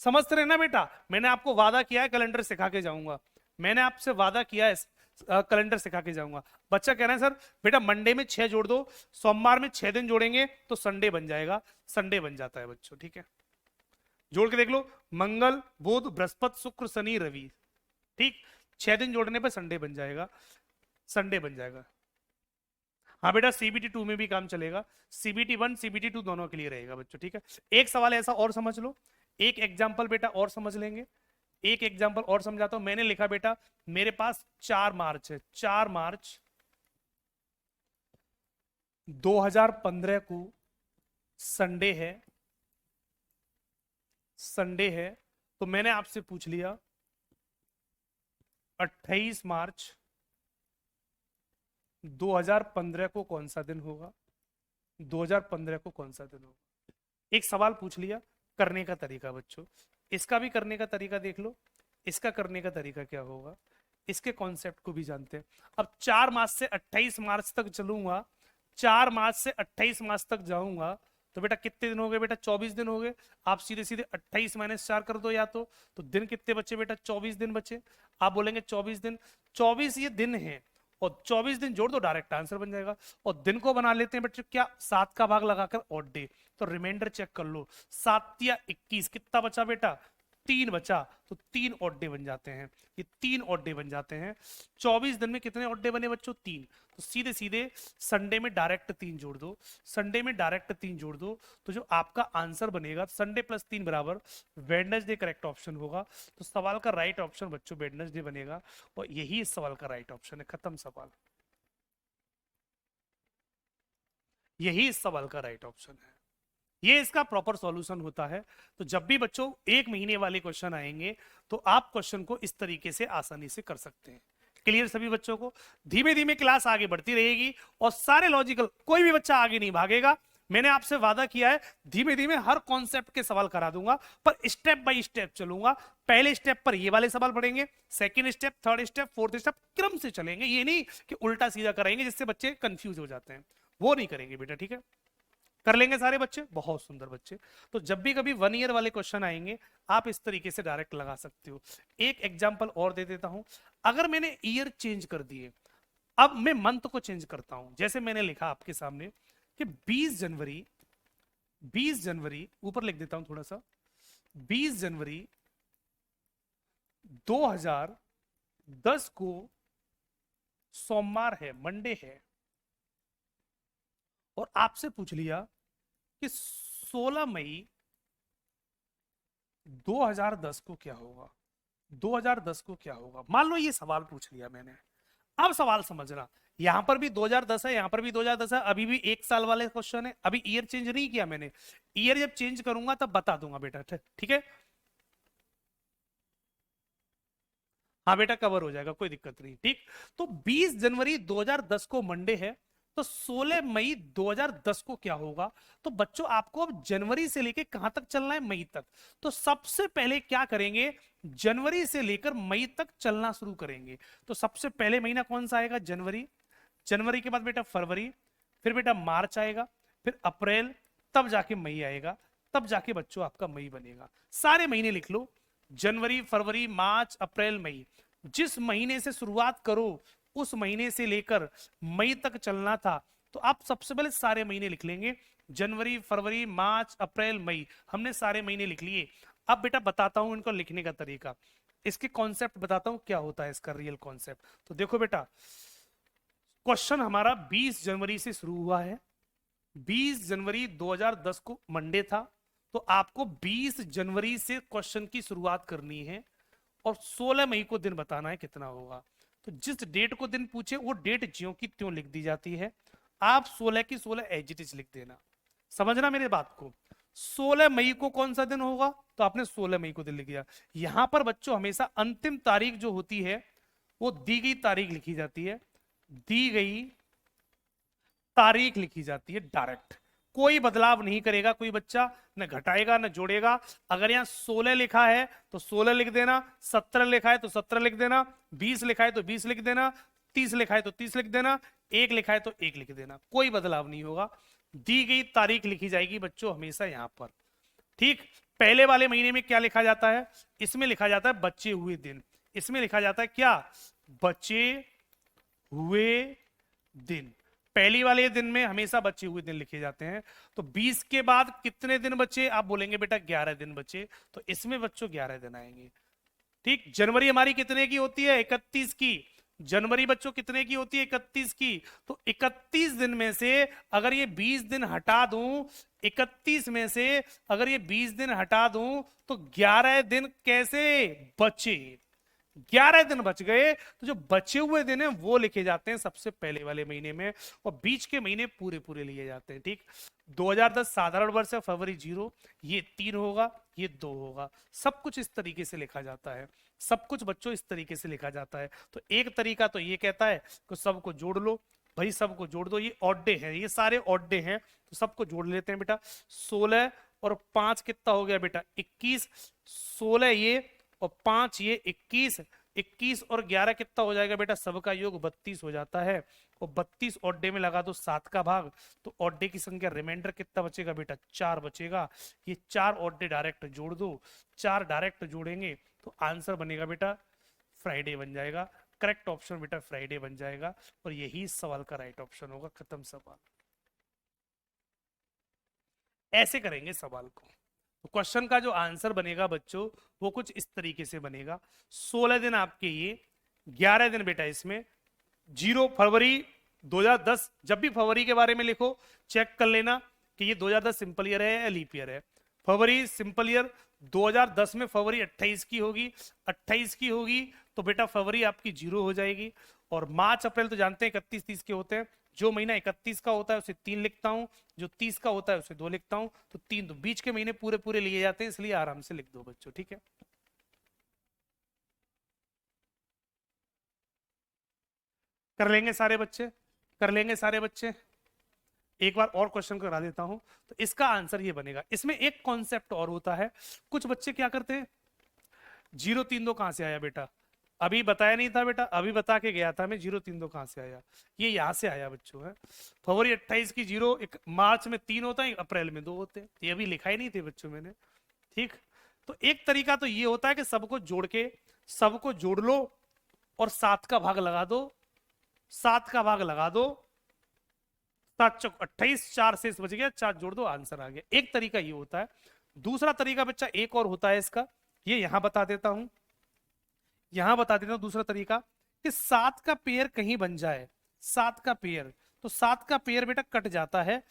समझते रहे ना बेटा, मैंने आपको वादा किया है कैलेंडर सिखा के जाऊंगा, मैंने आपसे वादा किया है कैलेंडर सिखा के जाऊंगा। बच्चा कह रहे हैं सर बेटा मंडे में 6 जोड़ दो, सोमवार में 6 दिन जोड़ेंगे तो संडे बन जाएगा। संडे बन जाता है बच्चों, ठीक है, जोड़ के देख लो, मंगल बुध बृहस्पति शुक्र शनि रवि, ठीक, 6 दिन जोड़ने पर संडे बन जाएगा, संडे बन जाएगा। हाँ बेटा सीबीटी 2 में भी काम चलेगा, सीबीटी 1 सीबीटी 2 दोनों के लिए रहेगा बच्चों, ठीक है। एक सवाल ऐसा और समझ लो, एक एग्जाम्पल बेटा और समझ लेंगे, एक एग्जाम्पल और समझाता हूं। मैंने लिखा बेटा मेरे पास 4 मार्च है, 4 मार्च 2015 को संडे है, संडे है, तो मैंने आपसे पूछ लिया 28 मार्च 2015 को कौन सा दिन होगा, 2015 को कौन सा दिन होगा। एक सवाल पूछ लिया, करने का तरीका बच्चों, इसका भी करने का तरीका देख लो, इसका करने का तरीका क्या होगा, इसके कॉन्सेप्ट को भी जानते हैं। अब 4 मार्च से 28 मार्च तक चलूंगा, 4 मार्च से 28 मार्च तक जाऊंगा, तो बेटा कितने दिन हो गए बेटा, 24 दिन हो गए। आप सीधे सीधे 28 - 4 कर दो या तो दिन कितने बचे बेटा, 24 दिन बचे। आप बोलेंगे 24 दिन, 24 ये दिन है, और 24 दिन जोड़ दो डायरेक्ट आंसर बन जाएगा। और दिन को बना लेते हैं बच्चों क्या, 7 का भाग लगाकर ऑड डे, तो रिमाइंडर चेक कर लो, 7 या 21 कितना बचा बेटा, 3 बचा, तो 3 ऑड डे बन जाते हैं, ये 3 ऑड डे बन जाते हैं। 24 दिन में कितने ऑड डे बने बच्चों, 3, तो सीधे सीधे संडे में डायरेक्ट 3 जोड़ दो, संडे में डायरेक्ट 3 जोड़ दो, तो जो आपका आंसर बनेगा संडे प्लस 3 बराबर वेडनेसडे करेक्ट ऑप्शन होगा। तो सवाल का राइट ऑप्शन बच्चों वेडनेसडे बनेगा, और यही इस सवाल का राइट ऑप्शन है, खत्म सवाल, यही इस सवाल का राइट ऑप्शन है, ये इसका प्रॉपर सॉल्यूशन होता है। तो जब भी बच्चों 1 महीने वाले क्वेश्चन आएंगे तो आप क्वेश्चन को इस तरीके से आसानी से कर सकते हैं। क्लियर सभी बच्चों को, धीमे धीमे क्लास आगे बढ़ती रहेगी और सारे लॉजिकल, कोई भी बच्चा आगे नहीं भागेगा, मैंने आपसे वादा किया है धीमे धीमे हर कॉन्सेप्ट के सवाल करा दूंगा, पर स्टेप बाय स्टेप चलूंगा। पहले स्टेप पर ये वाले सवाल पढ़ेंगे, second step, third step, fourth step, क्रम से चलेंगे, ये नहीं कि उल्टा सीधा कराएंगे जिससे बच्चे कंफ्यूज हो जाते हैं, वो नहीं करेंगे बेटा, ठीक है। कर लेंगे सारे बच्चे, बहुत सुंदर बच्चे। तो जब भी कभी 1 ईयर वाले क्वेश्चन आएंगे आप इस तरीके से डायरेक्ट लगा सकते हो। एक एग्जांपल और दे देता हूं, अगर मैंने ईयर चेंज कर दिए, अब मैं मंथ को चेंज करता हूं, जैसे मैंने लिखा आपके सामने कि 20 जनवरी, 20 जनवरी ऊपर लिख देता हूं थोड़ा सा, 20 जनवरी 2010 को सोमवार है, मंडे है, और आपसे पूछ लिया कि 16 मई 2010 को क्या होगा, 2010 को क्या होगा। मान लो ये सवाल पूछ लिया मैंने, अब सवाल समझना, यहां पर भी 2010 है, यहां पर भी 2010 है, अभी भी 1 साल वाले क्वेश्चन है, अभी ईयर चेंज नहीं किया मैंने, ईयर जब चेंज करूंगा तब बता दूंगा बेटा, ठीक है। हाँ बेटा कवर हो जाएगा, कोई दिक्कत नहीं, ठीक। तो 20 जनवरी 2010 को मंडे है, तो 16 मई 2010 को क्या होगा। तो बच्चों आपको अब जनवरी से लेकर कहां तक चलना है, मई तक। तो सबसे पहले क्या करेंगे, जनवरी से लेकर मई तक चलना शुरू करेंगे। तो सबसे पहले महीना कौन सा आएगा, जनवरी, जनवरी के बाद बेटा फरवरी, फिर बेटा मार्च आएगा, फिर अप्रैल, तब जाके मई आएगा, तब जाके बच्चों आपका मई बनेगा। सारे महीने लिख लो, जनवरी फरवरी मार्च अप्रैल मई, जिस महीने से शुरुआत करो उस महीने से लेकर मई तक चलना था, तो आप सबसे पहले सारे महीने लिख लेंगे, जनवरी फरवरी मार्च अप्रैल मई, हमने सारे महीने लिख लिए। अब बेटा बताता हूं इनको लिखने का तरीका, इसके कॉन्सेप्ट बताता हूं क्या होता है इसका रियल कॉन्सेप्ट। तो देखो बेटा क्वेश्चन हमारा 20 जनवरी से शुरू हुआ है, 20 जनवरी 2010 को मंडे था, तो आपको 20 जनवरी से क्वेश्चन की शुरुआत करनी है और 16 मई को दिन बताना है कितना होगा। तो जिस डेट को दिन पूछे वो डेट ज्यों की त्यों लिख दी जाती है, आप 16 की 16 एज इट इज लिख देना, समझना मेरे बात को। 16 मई को कौन सा दिन होगा, तो आपने 16 मई को दिन लिख दिया। यहां पर बच्चों हमेशा अंतिम तारीख जो होती है वो दी गई तारीख लिखी जाती है, दी गई तारीख लिखी जाती है डायरेक्ट, कोई बदलाव नहीं करेगा कोई बच्चा, न घटाएगा न जोड़ेगा। अगर यहाँ 16 लिखा है तो 16 लिख देना, 17 लिखा है तो 17 लिख देना, 20 लिखा है तो 20 लिख देना, 30 लिखा है तो 30 लिख देना, 1 लिखा है तो 1 लिख देना, कोई बदलाव नहीं होगा। दी गई तारीख लिखी जाएगी बच्चों हमेशा यहाँ पर। ठीक, पहले वाले महीने में क्या लिखा जाता है, इसमें लिखा जाता है बचे हुए दिन, इसमें लिखा जाता है क्या, बचे हुए दिन। पहली वाले दिन में हमेशा बचे हुए दिन लिखे जाते हैं। तो 20 के बाद कितने दिन बचे, आप बोलेंगे बेटा 11 दिन बचे, तो इसमें बच्चों 11 दिन आएंगे। ठीक, जनवरी हमारी कितने की होती है, 31 की। जनवरी बच्चों कितने की होती है, 31 की। तो 31 दिन में से अगर ये 20 दिन हटा दूं, 31 में से अगर ये 20 दिन हटा दूं, तो 11 दिन कैसे बचे, 11 दिन बच गए। तो जो बचे हुए दिन है वो लिखे जाते हैं सबसे पहले वाले महीने में, और बीच के महीने पूरे पूरे लिए जाते हैं। ठीक, 2010 साधारण वर्ष है, फरवरी 0, ये 3 होगा, ये 2 होगा। सब कुछ इस तरीके से लिखा जाता है, सब कुछ बच्चों इस तरीके से लिखा जाता है। तो एक तरीका तो ये कहता है कि सबको जोड़ लो, भाई सबको जोड़ दो, ये ऑड डे है, ये सारे ऑड डे हैं, तो सबको जोड़ लेते हैं बेटा। 16 और 5 कितना हो गया बेटा, 21, 16 ये और 5 ये 21, 21 और 11 कितना हो जाएगा बेटा, सबका योग 32 हो जाता है। और 32 ऑड डे में लगा दो 7 का भाग, तो ऑड डे की संख्या रिमाइंडर कितना बचेगा बेटा, 4 बचेगा। ये 4 ऑड डे डायरेक्ट जोड़ दो, 4 डायरेक्ट जोड़ेंगे तो आंसर बनेगा बेटा फ्राइडे बन जाएगा। करेक्ट ऑप्शन बेटा फ्राइडे बन जाएगा, और यही इस सवाल का राइट ऑप्शन होगा। खत्म सवाल। ऐसे करेंगे सवाल को। तो क्वेश्चन का जो आंसर बनेगा बच्चों वो कुछ इस तरीके से बनेगा। 16 दिन आपके ये, 11 दिन बेटा इसमें, 0 फरवरी 2010। जब भी फरवरी के बारे में लिखो चेक कर लेना कि ये 2010 सिंपल ईयर है या लीप ईयर है। फरवरी सिंपल ईयर, 2010 में फरवरी 28 की होगी, 28 की होगी तो बेटा फरवरी आपकी 0 हो जाएगी। और मार्च अप्रैल तो जानते हैं 31 30 के होते हैं, जो महीना 31 का होता है उसे 3 लिखता हूं, जो 30 का होता है उसे 2 लिखता हूं, तो 3, तो बीच के महीने पूरे पूरे लिए जाते हैं, इसलिए आराम से लिख दो बच्चों। ठीक है, कर लेंगे सारे बच्चे, कर लेंगे सारे बच्चे। एक बार और क्वेश्चन करा देता हूं, तो इसका आंसर ये बनेगा। इसमें एक कॉन्सेप्ट और होता है, कुछ बच्चे क्या करते हैं, 0 3 2 कहां से आया बेटा, अभी बताया नहीं था बेटा, अभी बता के गया था मैं, 0 3 2 कहां से आया, ये यहां से आया बच्चों है। फरवरी 28 की 0, एक मार्च में 3 होता है, अप्रैल में 2 होते हैं, ये अभी लिखा ही नहीं थे बच्चों मैंने। ठीक, तो एक तरीका तो ये होता है कि सबको जोड़ के, सबको जोड़ लो और 7 का भाग लगा दो, 7 का भाग लगा दो, 7 चौक 28, 4 शेष बच गया, 4 जोड़ दो आंसर आ गया। एक तरीका ये होता है। दूसरा तरीका बच्चा एक और होता है इसका, ये यहां बता देता हूं, यहां बता देता हूं दूसरा तरीका, कि 7 का पेयर कहीं बन जाए, 7 का पेयर, तो 7 का पेयर बेटा कट जाता है,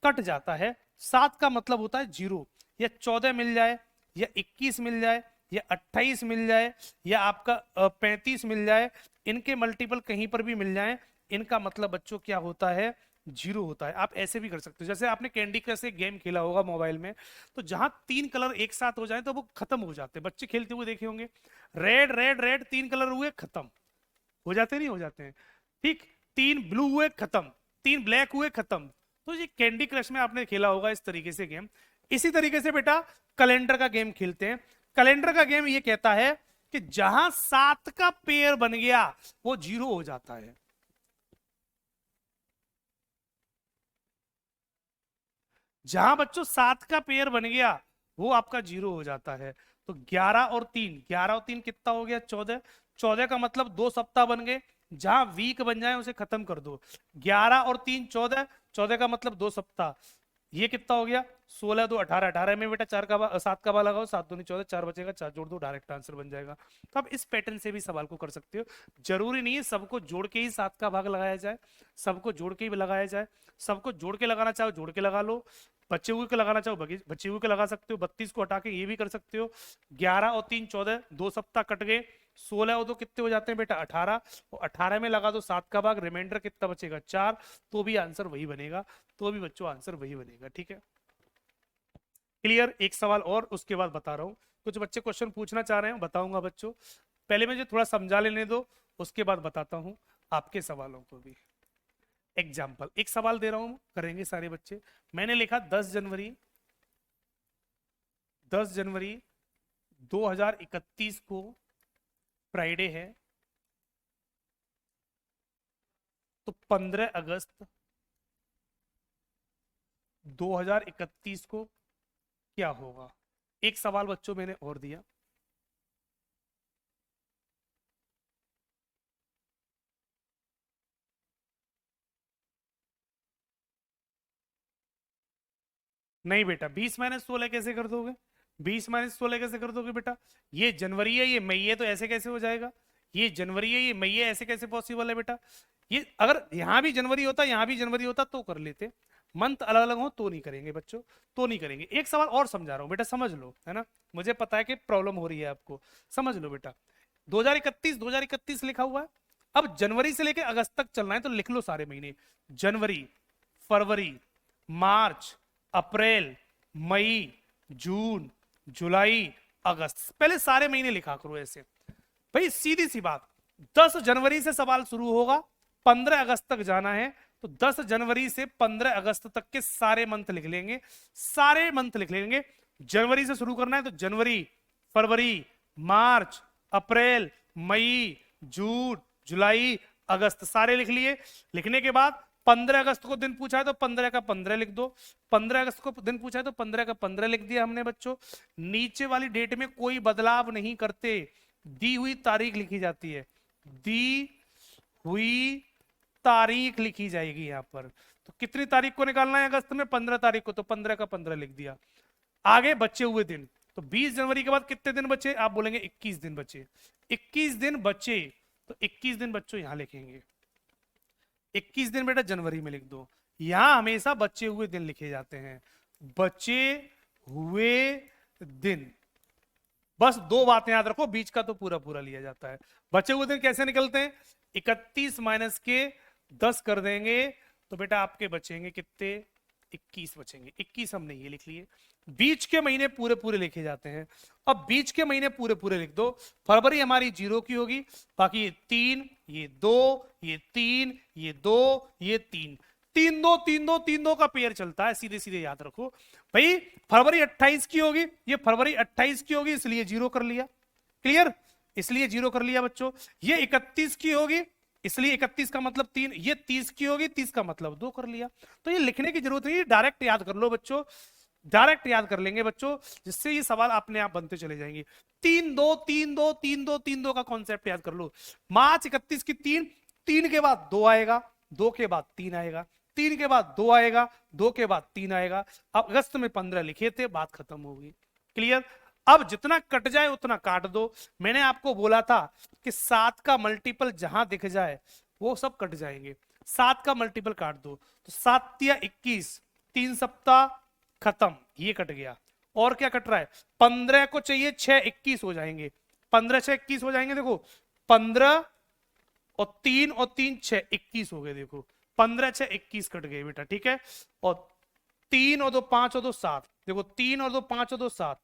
कट जाता है। 7 का मतलब होता है 0, या 14 मिल जाए, या 21 मिल जाए, या 28 मिल जाए, या आपका 35 मिल जाए, इनके मल्टीपल कहीं पर भी मिल जाए, इनका मतलब बच्चों क्या होता है, 0 होता है। आप ऐसे भी कर सकते हो, जैसे आपने कैंडी क्रश एक गेम खेला होगा मोबाइल में, तो जहां 3 कलर एक साथ हो जाए तो वो खत्म हो जाते हैं, बच्चे खेलते हुए देखे होंगे, रेड रेड रेड 3 कलर हुए खत्म हो जाते, नहीं हो जाते हैं। ठीक, 3 ब्लू हुए खत्म, 3 ब्लैक हुए खत्म। तो ये कैंडी क्रश में आपने खेला होगा इस तरीके से गेम। इसी तरीके से बेटा कैलेंडर का गेम खेलते हैं। कैलेंडर का गेम ये कहता है कि जहां 7 का पेयर बन गया वो 0 हो जाता है, जहां बच्चों 7 का पेयर बन गया वो आपका 0 हो जाता है। तो 11 और 3, 11 और 3 कितना हो गया, 14, 14 का मतलब 2 सप्ताह बन गए, जहां वीक बन जाए उसे खत्म कर दो। 11 और 3 14, 14 का मतलब 2 सप्ताह, ये कितना हो गया, 16 2 18, 18 में बेटा 7 का बा लगाओ, 7 दूनी 14, 4 बचेगा, 4 जोड़ दो, डायरेक्ट आंसर बन जाएगा। तो आप इस पैटर्न से भी सवाल को कर सकते हो। जरूरी नहीं है सबको जोड़ के ही 7 का भाग लगाया जाए, सबको जोड़ के ही लगाया जाए, सबको जोड़ के लगाना चाहो जोड़ के लगा लो, बचे हुए के लगाना चाहो बचे हुए के लगा सकते हो, 32 को हटा के ये भी कर सकते हो। 11 और 3 14, 2 सप्ताह कट गए, 16 और 2 कितने हो जाते हैं बेटा 18, और 18 में लगा दो 7 का भाग, रिमाइंडर कितना बचेगा 4, तो भी आंसर वही बनेगा, तो भी बच्चों आंसर वही बनेगा। ठीक है, क्लियर। एक सवाल और उसके बाद बता रहा हूं, कुछ बच्चे क्वेश्चन पूछना चाह रहे हैं, बताऊंगा बच्चों, पहले मुझे थोड़ा समझा लेने दो, उसके बाद बताता हूं आपके सवालों को भी। एग्जाम्पल, एक सवाल दे रहा हूं, करेंगे सारे बच्चे। मैंने लिखा 10 जनवरी, 10 जनवरी 2031 को फ्राइडे है, तो 15 अगस्त 2031 को क्या होगा। एक सवाल बच्चों मैंने और दिया, नहीं बेटा 20 - 16 कैसे कर दोगे, 20 - 16 कैसे कर दोगे बेटा, ये जनवरी है ये मई है तो ऐसे कैसे हो जाएगा, ये जनवरी है ये मई है ऐसे कैसे पॉसिबल है बेटा। ये अगर यहां भी जनवरी होता यहां भी जनवरी होता तो कर लेते, मंथ अलग अलग हो तो नहीं करेंगे बच्चों, तो नहीं करेंगे। एक सवाल और समझा रहा हूं बेटा, समझ लो, है ना, मुझे पता है कि प्रॉब्लम हो रही है आपको, समझ लो बेटा। 2031 लिखा हुआ है, अब जनवरी से लेकर अगस्त तक चलना है तो लिख लो सारे महीने, जनवरी, फरवरी, मार्च, अप्रैल, मई, जून, जुलाई, अगस्त, पहले सारे महीने लिखा करो ऐसे। भाई सीधी सी बात, 10 जनवरी से सवाल शुरू होगा, 15 अगस्त तक जाना है, तो 10 जनवरी से 15 अगस्त तक के सारे मंथ लिख लेंगे, सारे मंथ लिख लेंगे। जनवरी से शुरू करना है तो जनवरी, फरवरी, मार्च, अप्रैल, मई, जून, जुलाई, अगस्त सारे लिख लिए। लिखने के बाद 15 अगस्त को दिन पूछा है तो 15 का 15 लिख दो, 15 अगस्त को दिन पूछा है तो 15 का 15 लिख दिया हमने बच्चों। नीचे वाली डेट में कोई बदलाव नहीं करते, दी हुई तारीख लिखी जाती है, दी हुई तारीख लिखी जाएगी यहां पर। तो कितनी तारीख को निकालना है अगस्त में, 15 तारीख को, तो 15 का 15 लिख दिया। आगे बचे हुए दिन, तो 20 जनवरी के बाद कितने दिन बचे, आप बोलेंगे 21 दिन बचे, 21 दिन बचे, तो 21 दिन बच्चों यहां लिखेंगे, 21 दिन बेटा जनवरी में लिख दो। यहां हमेशा बचे हुए दिन लिखे जाते हैं, बचे हुए दिन, बस दो बातें याद रखो, बीच का तो पूरा पूरा लिया जाता है। बचे हुए दिन कैसे निकलते हैं, 31 माइनस के 10 कर देंगे तो बेटा आपके बचेंगे कितने, 21 बचेंगे, 21 हमने ये लिख लिए। बीच के महीने पूरे पूरे लिखे जाते हैं, अब बीच के महीने पूरे पूरे लिख दो। फरवरी हमारी 0 की होगी, बाकी ये 3, ये 2, ये 3, ये 2, ये 3, 3 2 3 2 3 2 का पेयर चलता है, सीधे सीधे याद रखो भाई। फरवरी 28 की होगी, ये फरवरी 28 की होगी इसलिए 0 कर लिया, क्लियर, इसलिए 0 कर लिया बच्चों। ये 31 की होगी इसलिए 31 का मतलब 3, ये 30 की होगी 30 का मतलब 2 कर लिया। तो ये लिखने की जरूरत नहीं, डायरेक्ट याद कर लो बच्चों, डायरेक्ट याद कर लेंगे बच्चों, जिससे ये सवाल अपने आप बनते चले जाएंगे। 3 2 3 2 3 2 3 2 का कॉन्सेप्ट याद कर लो। मार्च 31 की 3, 3 के बाद 2 आएगा, 2 के बाद 3 आएगा, 3 के बाद 2 आएगा, 2 के बाद 3 आएगा। अब अगस्त में 15 लिखे थे, बात खत्म होगी, क्लियर। अब जितना कट जाए उतना काट दो। मैंने आपको बोला था कि 7 का मल्टीपल जहां दिख जाए वो सब कट जाएंगे, 7 का मल्टीपल काट दो, तो 7 या 21, 3 सप्ताह खत्म, ये कट गया। और क्या कट रहा है, 15 को चाहिए 6 21 हो जाएंगे, 15 6 21 हो जाएंगे, देखो 15 और 3 और 3 6 21 हो गए, देखो 15 6 21 कट गए बेटा, ठीक है। और 3 और 2 5 और 2 7, देखो 3 और 2 5 और 2 7,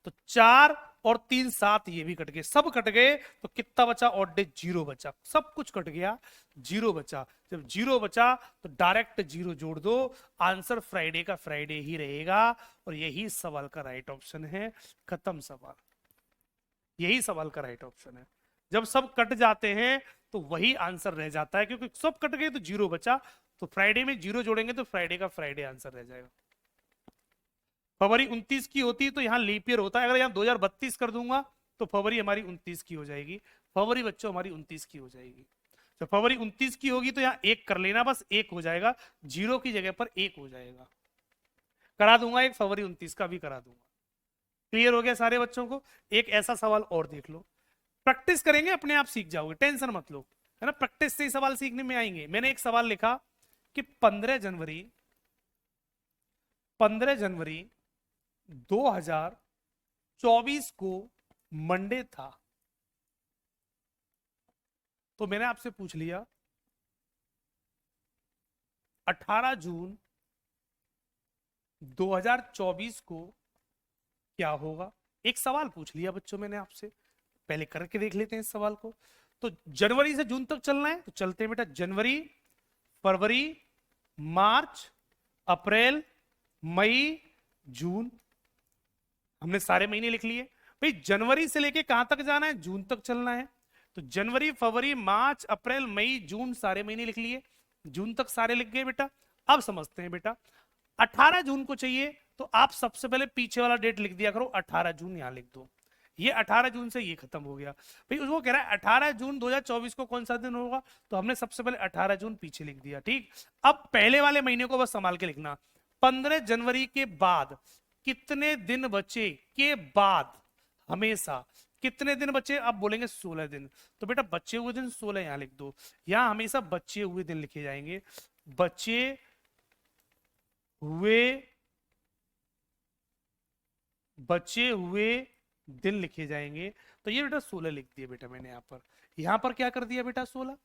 तो 4 और 3 7, ये भी कट गए, सब कट गए, तो कितना बचा, ऑड डे 0 बचा, सब कुछ कट गया, 0 बचा। जब 0 बचा तो डायरेक्ट 0 जोड़ दो, आंसर फ्राइडे का फ्राइडे ही रहेगा, और यही सवाल का राइट ऑप्शन है, खत्म सवाल, यही सवाल का राइट ऑप्शन है। जब सब कट जाते हैं तो वही आंसर रह जाता है, क्योंकि सब कट गए तो 0 बचा, तो फ्राइडे में 0 जोड़ेंगे तो फ्राइडे का फ्राइडे आंसर रह जाएगा। फरवरी 29 की होती है तो यहां लीप ईयर होता है, अगर यहां 2032 कर दूंगा तो फरवरी हमारी 29 की हो जाएगी, फरवरी बच्चों हमारी 29 की हो जाएगी। तो फरवरी 29 की होगी तो यहाँ 1 कर लेना, बस 1 हो जाएगा, 0 की जगह पर 1 हो जाएगा, करा दूंगा, एक फरवरी 29 का भी करा दूंगा। क्लियर हो गया सारे बच्चों को। एक ऐसा सवाल और देख लो, प्रैक्टिस करेंगे अपने आप सीख जाओगे, टेंशन मत लो, है ना, प्रैक्टिस से ही सवाल सीखने में आएंगे। मैंने एक सवाल लिखा कि 15 जनवरी 2024 को मंडे था, तो मैंने आपसे पूछ लिया 18 जून 2024 को क्या होगा। एक सवाल पूछ लिया बच्चों मैंने आपसे, पहले करके देख लेते हैं इस सवाल को। तो जनवरी से जून तक चलना है तो चलते हैं बेटा, जनवरी, फरवरी, मार्च, अप्रैल, मई, जून, हमने सारे महीने लिख लिए। भाई जनवरी से लेके कहां तक जाना है, जून तक चलना है, तो जनवरी, फरवरी, मार्च, अप्रैल, मई, जून सारे महीने लिख लिए, जून तक सारे लिख गए बेटा। अब समझते हैं बेटा, 18 जून को चाहिए तो आप सबसे पहले पीछे वाला डेट लिख दिया करो, 18 जून यहां लिख दो। ये 18 जून से ये खत्म हो गया भाई। उसको कह रहा है 18 जून 2024 को कौन सा दिन होगा, तो हमने सबसे पहले 18 जून पीछे लिख दिया। ठीक, अब पहले वाले महीने को बस संभाल के लिखना। 15 जनवरी के बाद कितने दिन बचे के बाद, हमेशा कितने दिन बचे, आप बोलेंगे 16 दिन, तो बेटा बचे हुए दिन 16 यहां लिख दो। यहां हमेशा बचे हुए दिन लिखे जाएंगे, बचे हुए दिन लिखे जाएंगे। तो ये बेटा 16 लिख दिए बेटा मैंने यहां पर क्या कर दिया बेटा 16।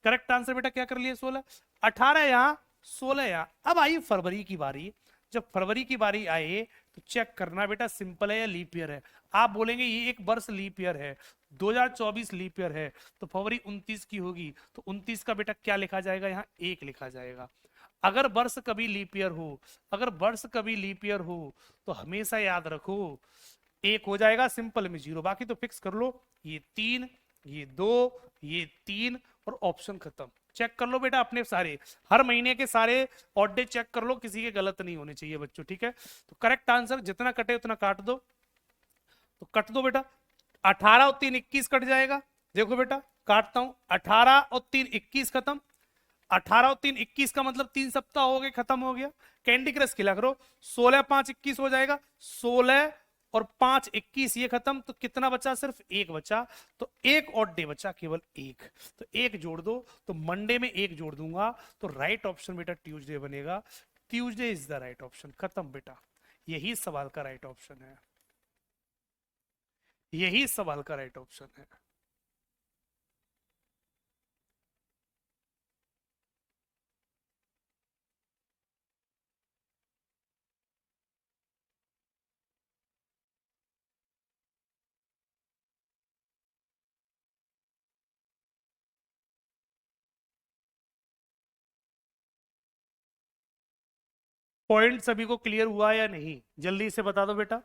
करेक्ट आंसर बेटा क्या कर लिया 16, 18 यहां 16 यहां। अब आई फरवरी की बारी, जब फरवरी की बारी आए तो चेक करना बेटा सिंपल है या लीप ईयर है। आप बोलेंगे ये एक वर्ष लीप ईयर है, 2024 लीप ईयर है, तो फरवरी 29 की होगी, तो 29 का बेटा क्या लिखा जाएगा, यहाँ 1 लिखा जाएगा। अगर वर्ष कभी लीप ईयर हो, अगर वर्ष कभी लीप ईयर हो तो हमेशा याद रखो 1 हो जाएगा, सिंपल में 0, बाकी तो फिक्स कर लो। ये 3, ये 2, ये 3 और ऑप्शन खत्म। चेक कर लो बेटा अपने सारे, हर महीने के सारे ऑड डे चेक कर लो, किसी के गलत नहीं होने चाहिए बच्चों। ठीक है, तो करेक्ट आंसर जितना कटे उतना काट दो, तो कट दो बेटा। 18 और 3 21 कट जाएगा। देखो बेटा काटता हूं, 18 और 3 21 खत्म। 18 और 3 21 का मतलब 3 सप्ताह हो गए, खत्म हो गया। कैंडी क्रश खिला करो, 16 5 21 हो जाएगा, 16 और 5 21 ये खत्म, तो कितना बचा, सिर्फ 1 बचा। तो एक और डे बचा, केवल 1, तो 1 जोड़ दो, तो मंडे में 1 जोड़ दूंगा, तो राइट ऑप्शन बेटा ट्यूसडे बनेगा। Tuesday is the right option, खत्म बेटा। यही सवाल का राइट ऑप्शन है, यही सवाल का राइट ऑप्शन है। पॉइंट सभी को क्लियर हुआ या नहीं, जल्दी से बता दो बेटा।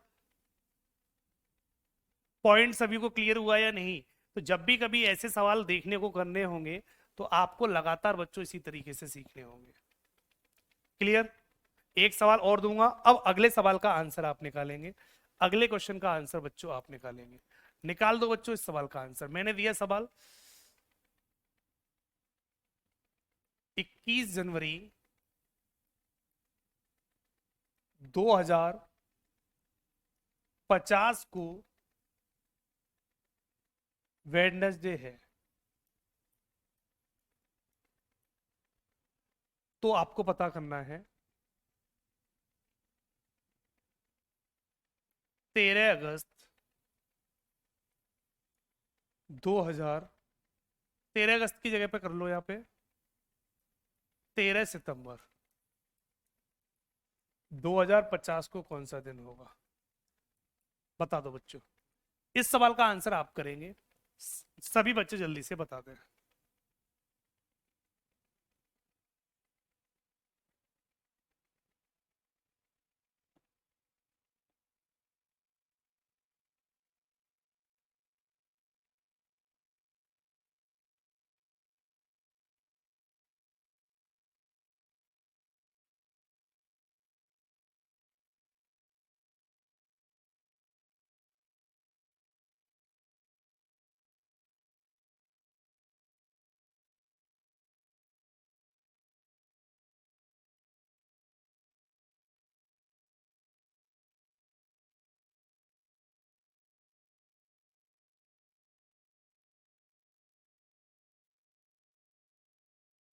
पॉइंट सभी को क्लियर हुआ या नहीं। तो जब भी कभी ऐसे सवाल देखने को करने होंगे तो आपको लगातार बच्चों इसी तरीके से सीखने होंगे। क्लियर, एक सवाल और दूंगा, अब अगले सवाल का आंसर आप निकालेंगे, अगले क्वेश्चन का आंसर बच्चों आप निकालेंगे। निकाल दो बच्चों इस सवाल का आंसर। मैंने दिया सवाल 21 जनवरी 2050 को वेडनेसडे है, तो आपको पता करना है 13 अगस्त 2000, 13 अगस्त की जगह पे कर लो, यहाँ पे 13 सितंबर 2050 को कौन सा दिन होगा, बता दो बच्चों। इस सवाल का आंसर आप करेंगे, सभी बच्चे जल्दी से बता दें।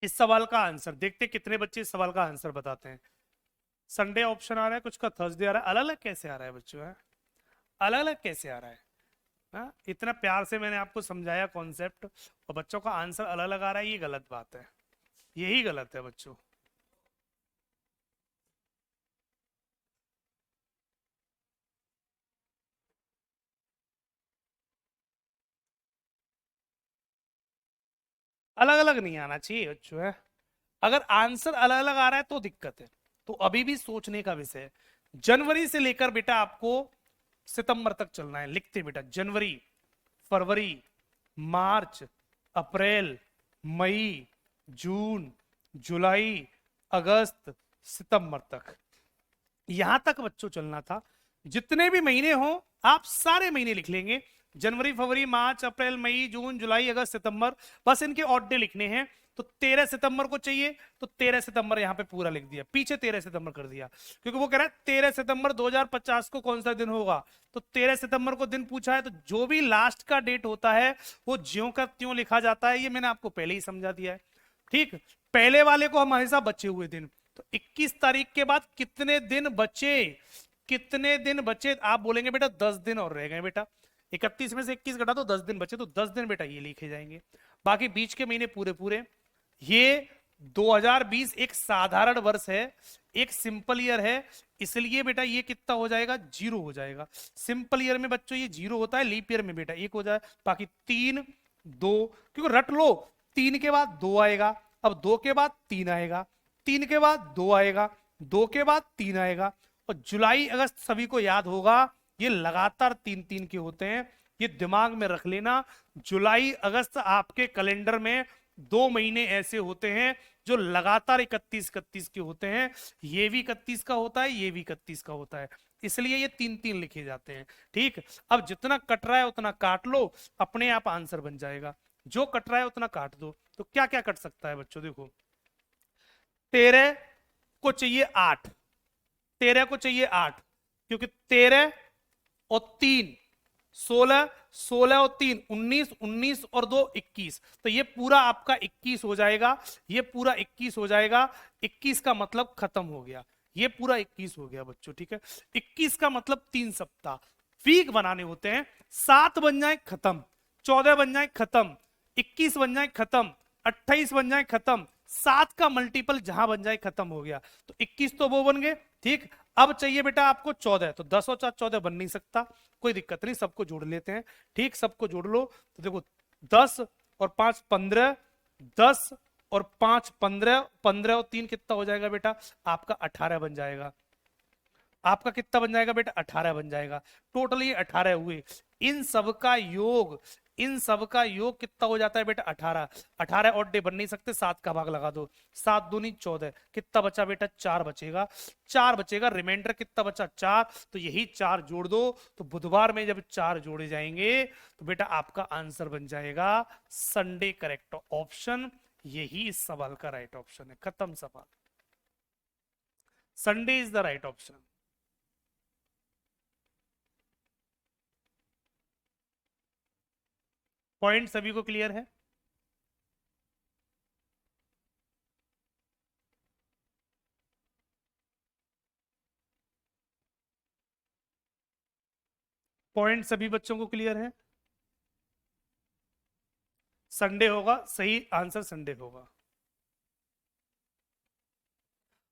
इस सवाल का आंसर देखते कितने बच्चे इस सवाल का आंसर बताते हैं। संडे ऑप्शन आ रहा है, कुछ का थर्सडे आ रहा है, अलग अलग कैसे आ रहा है बच्चों, है अलग अलग कैसे आ रहा है। हाँ, इतना प्यार से मैंने आपको समझाया कॉन्सेप्ट और बच्चों का आंसर अलग अलग आ रहा है, ये गलत बात है, यही गलत है बच्चों। अलग अलग नहीं आना चाहिए बच्चों, है अगर आंसर अलग अलग आ रहा है तो दिक्कत है, तो अभी भी सोचने का विषय है। जनवरी से लेकर बेटा आपको सितंबर तक चलना है, लिखते बेटा जनवरी, फरवरी, मार्च, अप्रैल, मई, जून, जुलाई, अगस्त, सितंबर तक। यहां तक बच्चों चलना था। जितने भी महीने हो आप सारे महीने लिख लेंगे, जनवरी फरवरी मार्च अप्रैल मई जून जुलाई अगस्त सितंबर, बस इनके ऑड डे लिखने हैं। तो 13 सितंबर को चाहिए तो 13 सितंबर यहां पे पूरा लिख दिया, पीछे 13 सितंबर कर दिया, क्योंकि वो कह रहा है 13 सितंबर 2050 को कौन सा दिन होगा, तो 13 सितंबर को दिन पूछा है, तो जो भी लास्ट का डेट होता है वो ज्यों का त्यों लिखा जाता है, ये मैंने आपको पहले ही समझा दिया है। ठीक, पहले वाले को हम हमेशा बचे हुए दिन, तो 21 तारीख के बाद कितने दिन बचे, कितने दिन बचे, आप बोलेंगे बेटा 10 दिन और रह गए बेटा, 31 में से 21 घटा तो 10 दिन बचे, तो 10 दिन बेटा ये लिखे जाएंगे, बाकी बीच के महीने पूरे पूरे। ये 2020 एक साधारण वर्ष है, एक सिंपल ईयर है, इसलिए बेटा ये कितना हो जाएगा, 0 हो जाएगा। सिंपल ईयर में बच्चों ये 0 होता है, लीप ईयर में बेटा 1 हो जाए, बाकी 3 2, क्योंकि रट लो 3 के बाद 2 आएगा, अब 2 के बाद 3 आएगा, 3 के बाद 2 आएगा, 2 के बाद 3 आएगा, और जुलाई अगस्त सभी को याद होगा ये लगातार 3 3 के होते हैं, ये दिमाग में रख लेना। जुलाई अगस्त आपके कैलेंडर में 2 महीने ऐसे होते हैं जो लगातार 31 के होते हैं, ये भी 31 का होता है, ये भी 31 का होता है, इसलिए ये 3 3 लिखे जाते हैं। ठीक, अब जितना कट रहा है उतना काट लो, अपने आप आंसर बन जाएगा, जो कट रहा है उतना काट दो। तो क्या क्या कट सकता है बच्चों, देखो 13 को चाहिए 8, 13 को चाहिए 8, क्योंकि 13 और 3 16, 16 और 3 19, 19 और 2 21, तो ये पूरा आपका 21 हो जाएगा, ये पूरा 21 हो जाएगा, 21 का मतलब खत्म हो गया, ये पूरा 21 हो गया बच्चों। ठीक है, 21 का मतलब 3 सप्ताह वीक बनाने होते हैं, 7 बन जाए खत्म, 14 बन जाए खत्म, 21 बन जाए खत्म, 28 बन जाए खत्म, 7 का मल्टीपल जहां बन जाए खत्म हो गया, तो 21 तो वो बन गए। ठीक, अब चाहिए बेटा आपको 14, तो 10 और 4 14 बन नहीं सकता, कोई दिक्कत नहीं, सबको जोड़ लेते हैं। ठीक, सबको जोड़ लो, तो देखो 10 और 5 15, 10 और 5 15, 15 और 3 कितना हो जाएगा बेटा आपका 18 बन जाएगा, आपका कितना बन जाएगा बेटा 18 बन जाएगा, टोटल ये 18 हुए। इन सब का योग, इन सब का योग कितना हो जाता है बेटा 18, 18 और डे बन नहीं सकते, 7 का भाग लगा दो, 7 दूनी 14, कितना बचा बेटा 4 बचेगा, 4 बचेगा, रिमाइंडर कितना बचा 4, तो यही 4 जोड़ दो, तो बुधवार में जब 4 जोड़े जाएंगे तो बेटा आपका आंसर बन जाएगा संडे, करेक्ट ऑप्शन, यही इस सवाल का राइट ऑप्शन है, खत्म सवाल, Sunday is the right option. Point सभी को क्लियर है? पॉइंट सभी बच्चों को क्लियर है? संडे होगा, सही आंसर संडे होगा।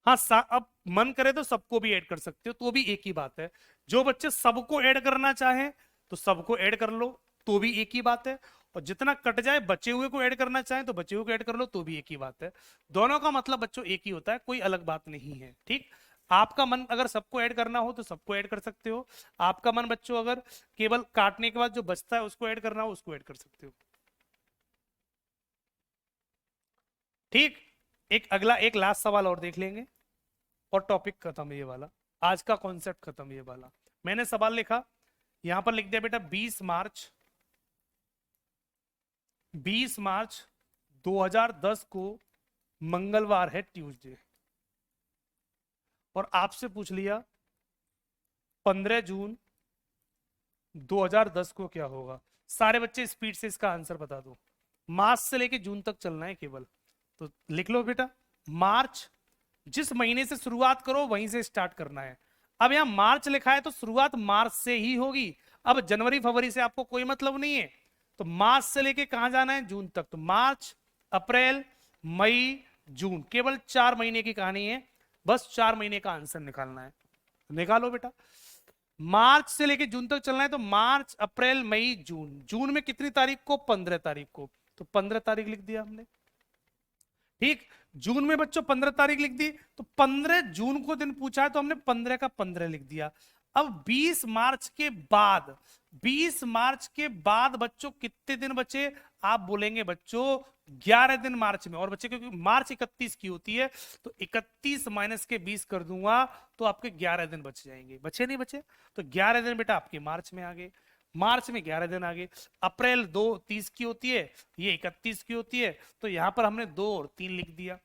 हाँ अब मन करे तो सबको भी ऐड कर सकते हो, तो भी एक ही बात है, जो बच्चे सबको ऐड करना चाहें तो सबको ऐड कर लो, तो भी एक ही बात है, और जितना कट जाए बचे हुए को ऐड करना चाहें तो बचे हुए को ऐड कर लो, तो भी एक ही बात है, दोनों का मतलब बच्चों एक ही होता है, कोई अलग बात नहीं है। ठीक, आपका मन अगर सबको ऐड करना हो तो सबको ऐड कर सकते हो, आपका मन बच्चों अगर केवल काटने के बाद जो बचता है उसको ऐड करना हो उसको ऐड कर सकते हो। ठीक, एक अगला एक लास्ट सवाल और देख लेंगे और टॉपिक खत्म, ये वाला आज का कॉन्सेप्ट खत्म, ये वाला मैंने सवाल लिखा, यहां पर लिख दिया बेटा 20 मार्च 2010 को मंगलवार है, ट्यूसडे, और आपसे पूछ लिया 15 जून 2010 को क्या होगा। सारे बच्चे स्पीड से इसका आंसर बता दो, मार्च से लेके जून तक चलना है केवल, तो लिख लो बेटा मार्च, जिस महीने से शुरुआत करो वहीं से स्टार्ट करना है। अब यहां मार्च लिखा है तो शुरुआत मार्च से ही होगी, अब जनवरी फरवरी से आपको कोई मतलब नहीं है, तो मार्च से लेके कहां जाना है, जून तक, तो मार्च अप्रैल मई जून, केवल 4 महीने की कहानी है, बस 4 महीने का आंसर निकालना है, निकालो बेटा। मार्च से लेके जून तक चलना है, तो मार्च अप्रैल मई जून, जून में कितनी तारीख को, 15 तारीख को, तो 15 तारीख लिख दिया हमने। ठीक, जून में बच्चों 15 तारीख लिख दी, तो 15 जून को दिन पूछा है तो हमने 15 का 15 लिख दिया। अब 20 मार्च के बाद, 20 मार्च के बाद बच्चों कितने दिन बचे, आप बोलेंगे बच्चों 11 दिन मार्च में, और बच्चे क्योंकि मार्च 31 की होती है तो 31 माइनस के 20 कर दूंगा तो आपके 11 दिन बच जाएंगे। बचे नहीं बचे? तो 11 दिन बेटा आपके मार्च में आ गए, मार्च में 11 दिन आ गए। अप्रैल 2 30 की होती है, ये 31 की होती है, तो यहां पर हमने 2 और 3 लिख दिया।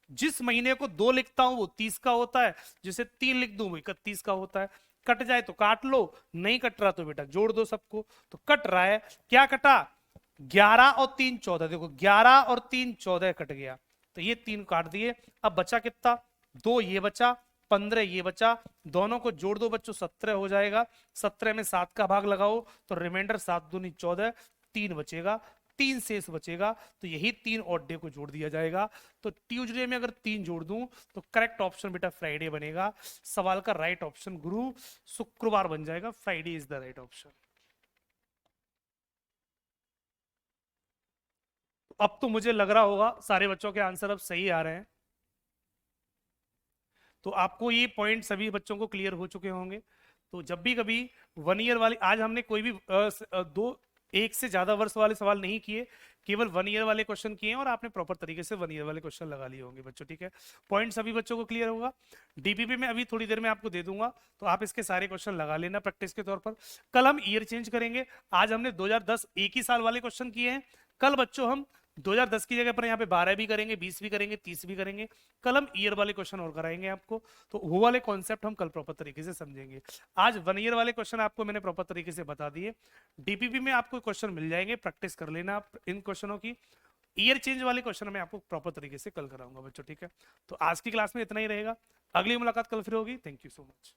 जिस महीने को 2 लिखता हूं वो 30 का होता है, जिसे 3 लिख दूं वो 31 का होता है। कट जाए तो काट लो, नहीं कट रहा तो बेटा जोड़ दो सबको। तो कट रहा है, क्या कटा? 11 और 3 14, देखो 11 और 3 14 कट गया, तो ये 3 काट दिए। अब बचा कितना? 2 ये बचा, 15 ये बचा, दोनों को जोड़ दो बच्चों 17 हो जाएगा। 17 में 7 का भाग लगाओ तो रिमाइंडर 7 दूनी 14, 3 बचेगा, 3 शेष बचेगा। तो यही 3 ऑड डे को जोड़ दिया जाएगा। तो ट्यूसडे में अगर 3 जोड़ दूं तो करेक्ट ऑप्शन बेटा फ्राइडे बनेगा। सवाल का राइट ऑप्शन गुरु शुक्रवार बन जाएगा, Friday is the right option. अब तो मुझे लग रहा होगा सारे बच्चों के आंसर अब सही आ रहे हैं, तो आपको ये पॉइंट सभी बच्चों को क्लियर हो चुके होंगे। तो जब भी कभी 1 ईयर वाली, आज हमने कोई भी दो एक से ज्यादा वर्ष वाले सवाल नहीं किए, केवल 1 ईयर वाले क्वेश्चन किए हैं, और आपने प्रॉपर तरीके से 1 ईयर वाले क्वेश्चन लगा लिए होंगे बच्चों, ठीक है। पॉइंट सभी बच्चों को क्लियर होगा। डीपीपी में अभी थोड़ी देर में आपको दे दूंगा, तो आप इसके सारे क्वेश्चन लगा लेना प्रैक्टिस के तौर पर। कल हम ईयर चेंज करेंगे। आज हमने 2010 एक ही साल वाले क्वेश्चन किए हैं, कल बच्चों हम 2010 की जगह पर यहाँ पे 12 भी करेंगे, 20 भी करेंगे, 30 भी करेंगे। कल हम ईयर वाले क्वेश्चन और कराएंगे आपको, तो वो वाले कॉन्सेप्ट हम कल प्रॉपर तरीके से समझेंगे। आज 1 ईयर वाले क्वेश्चन आपको मैंने प्रॉपर तरीके से बता दिए। डीपीपी में आपको क्वेश्चन मिल जाएंगे, प्रैक्टिस कर लेना आप इन क्वेश्चनों की। ईयर चेंज वाले क्वेश्चन मैं आपको प्रॉपर तरीके से कल कराऊंगा बच्चों, ठीक है। तो आज की क्लास में इतना ही रहेगा, अगली मुलाकात कल फिर होगी। Thank you so much.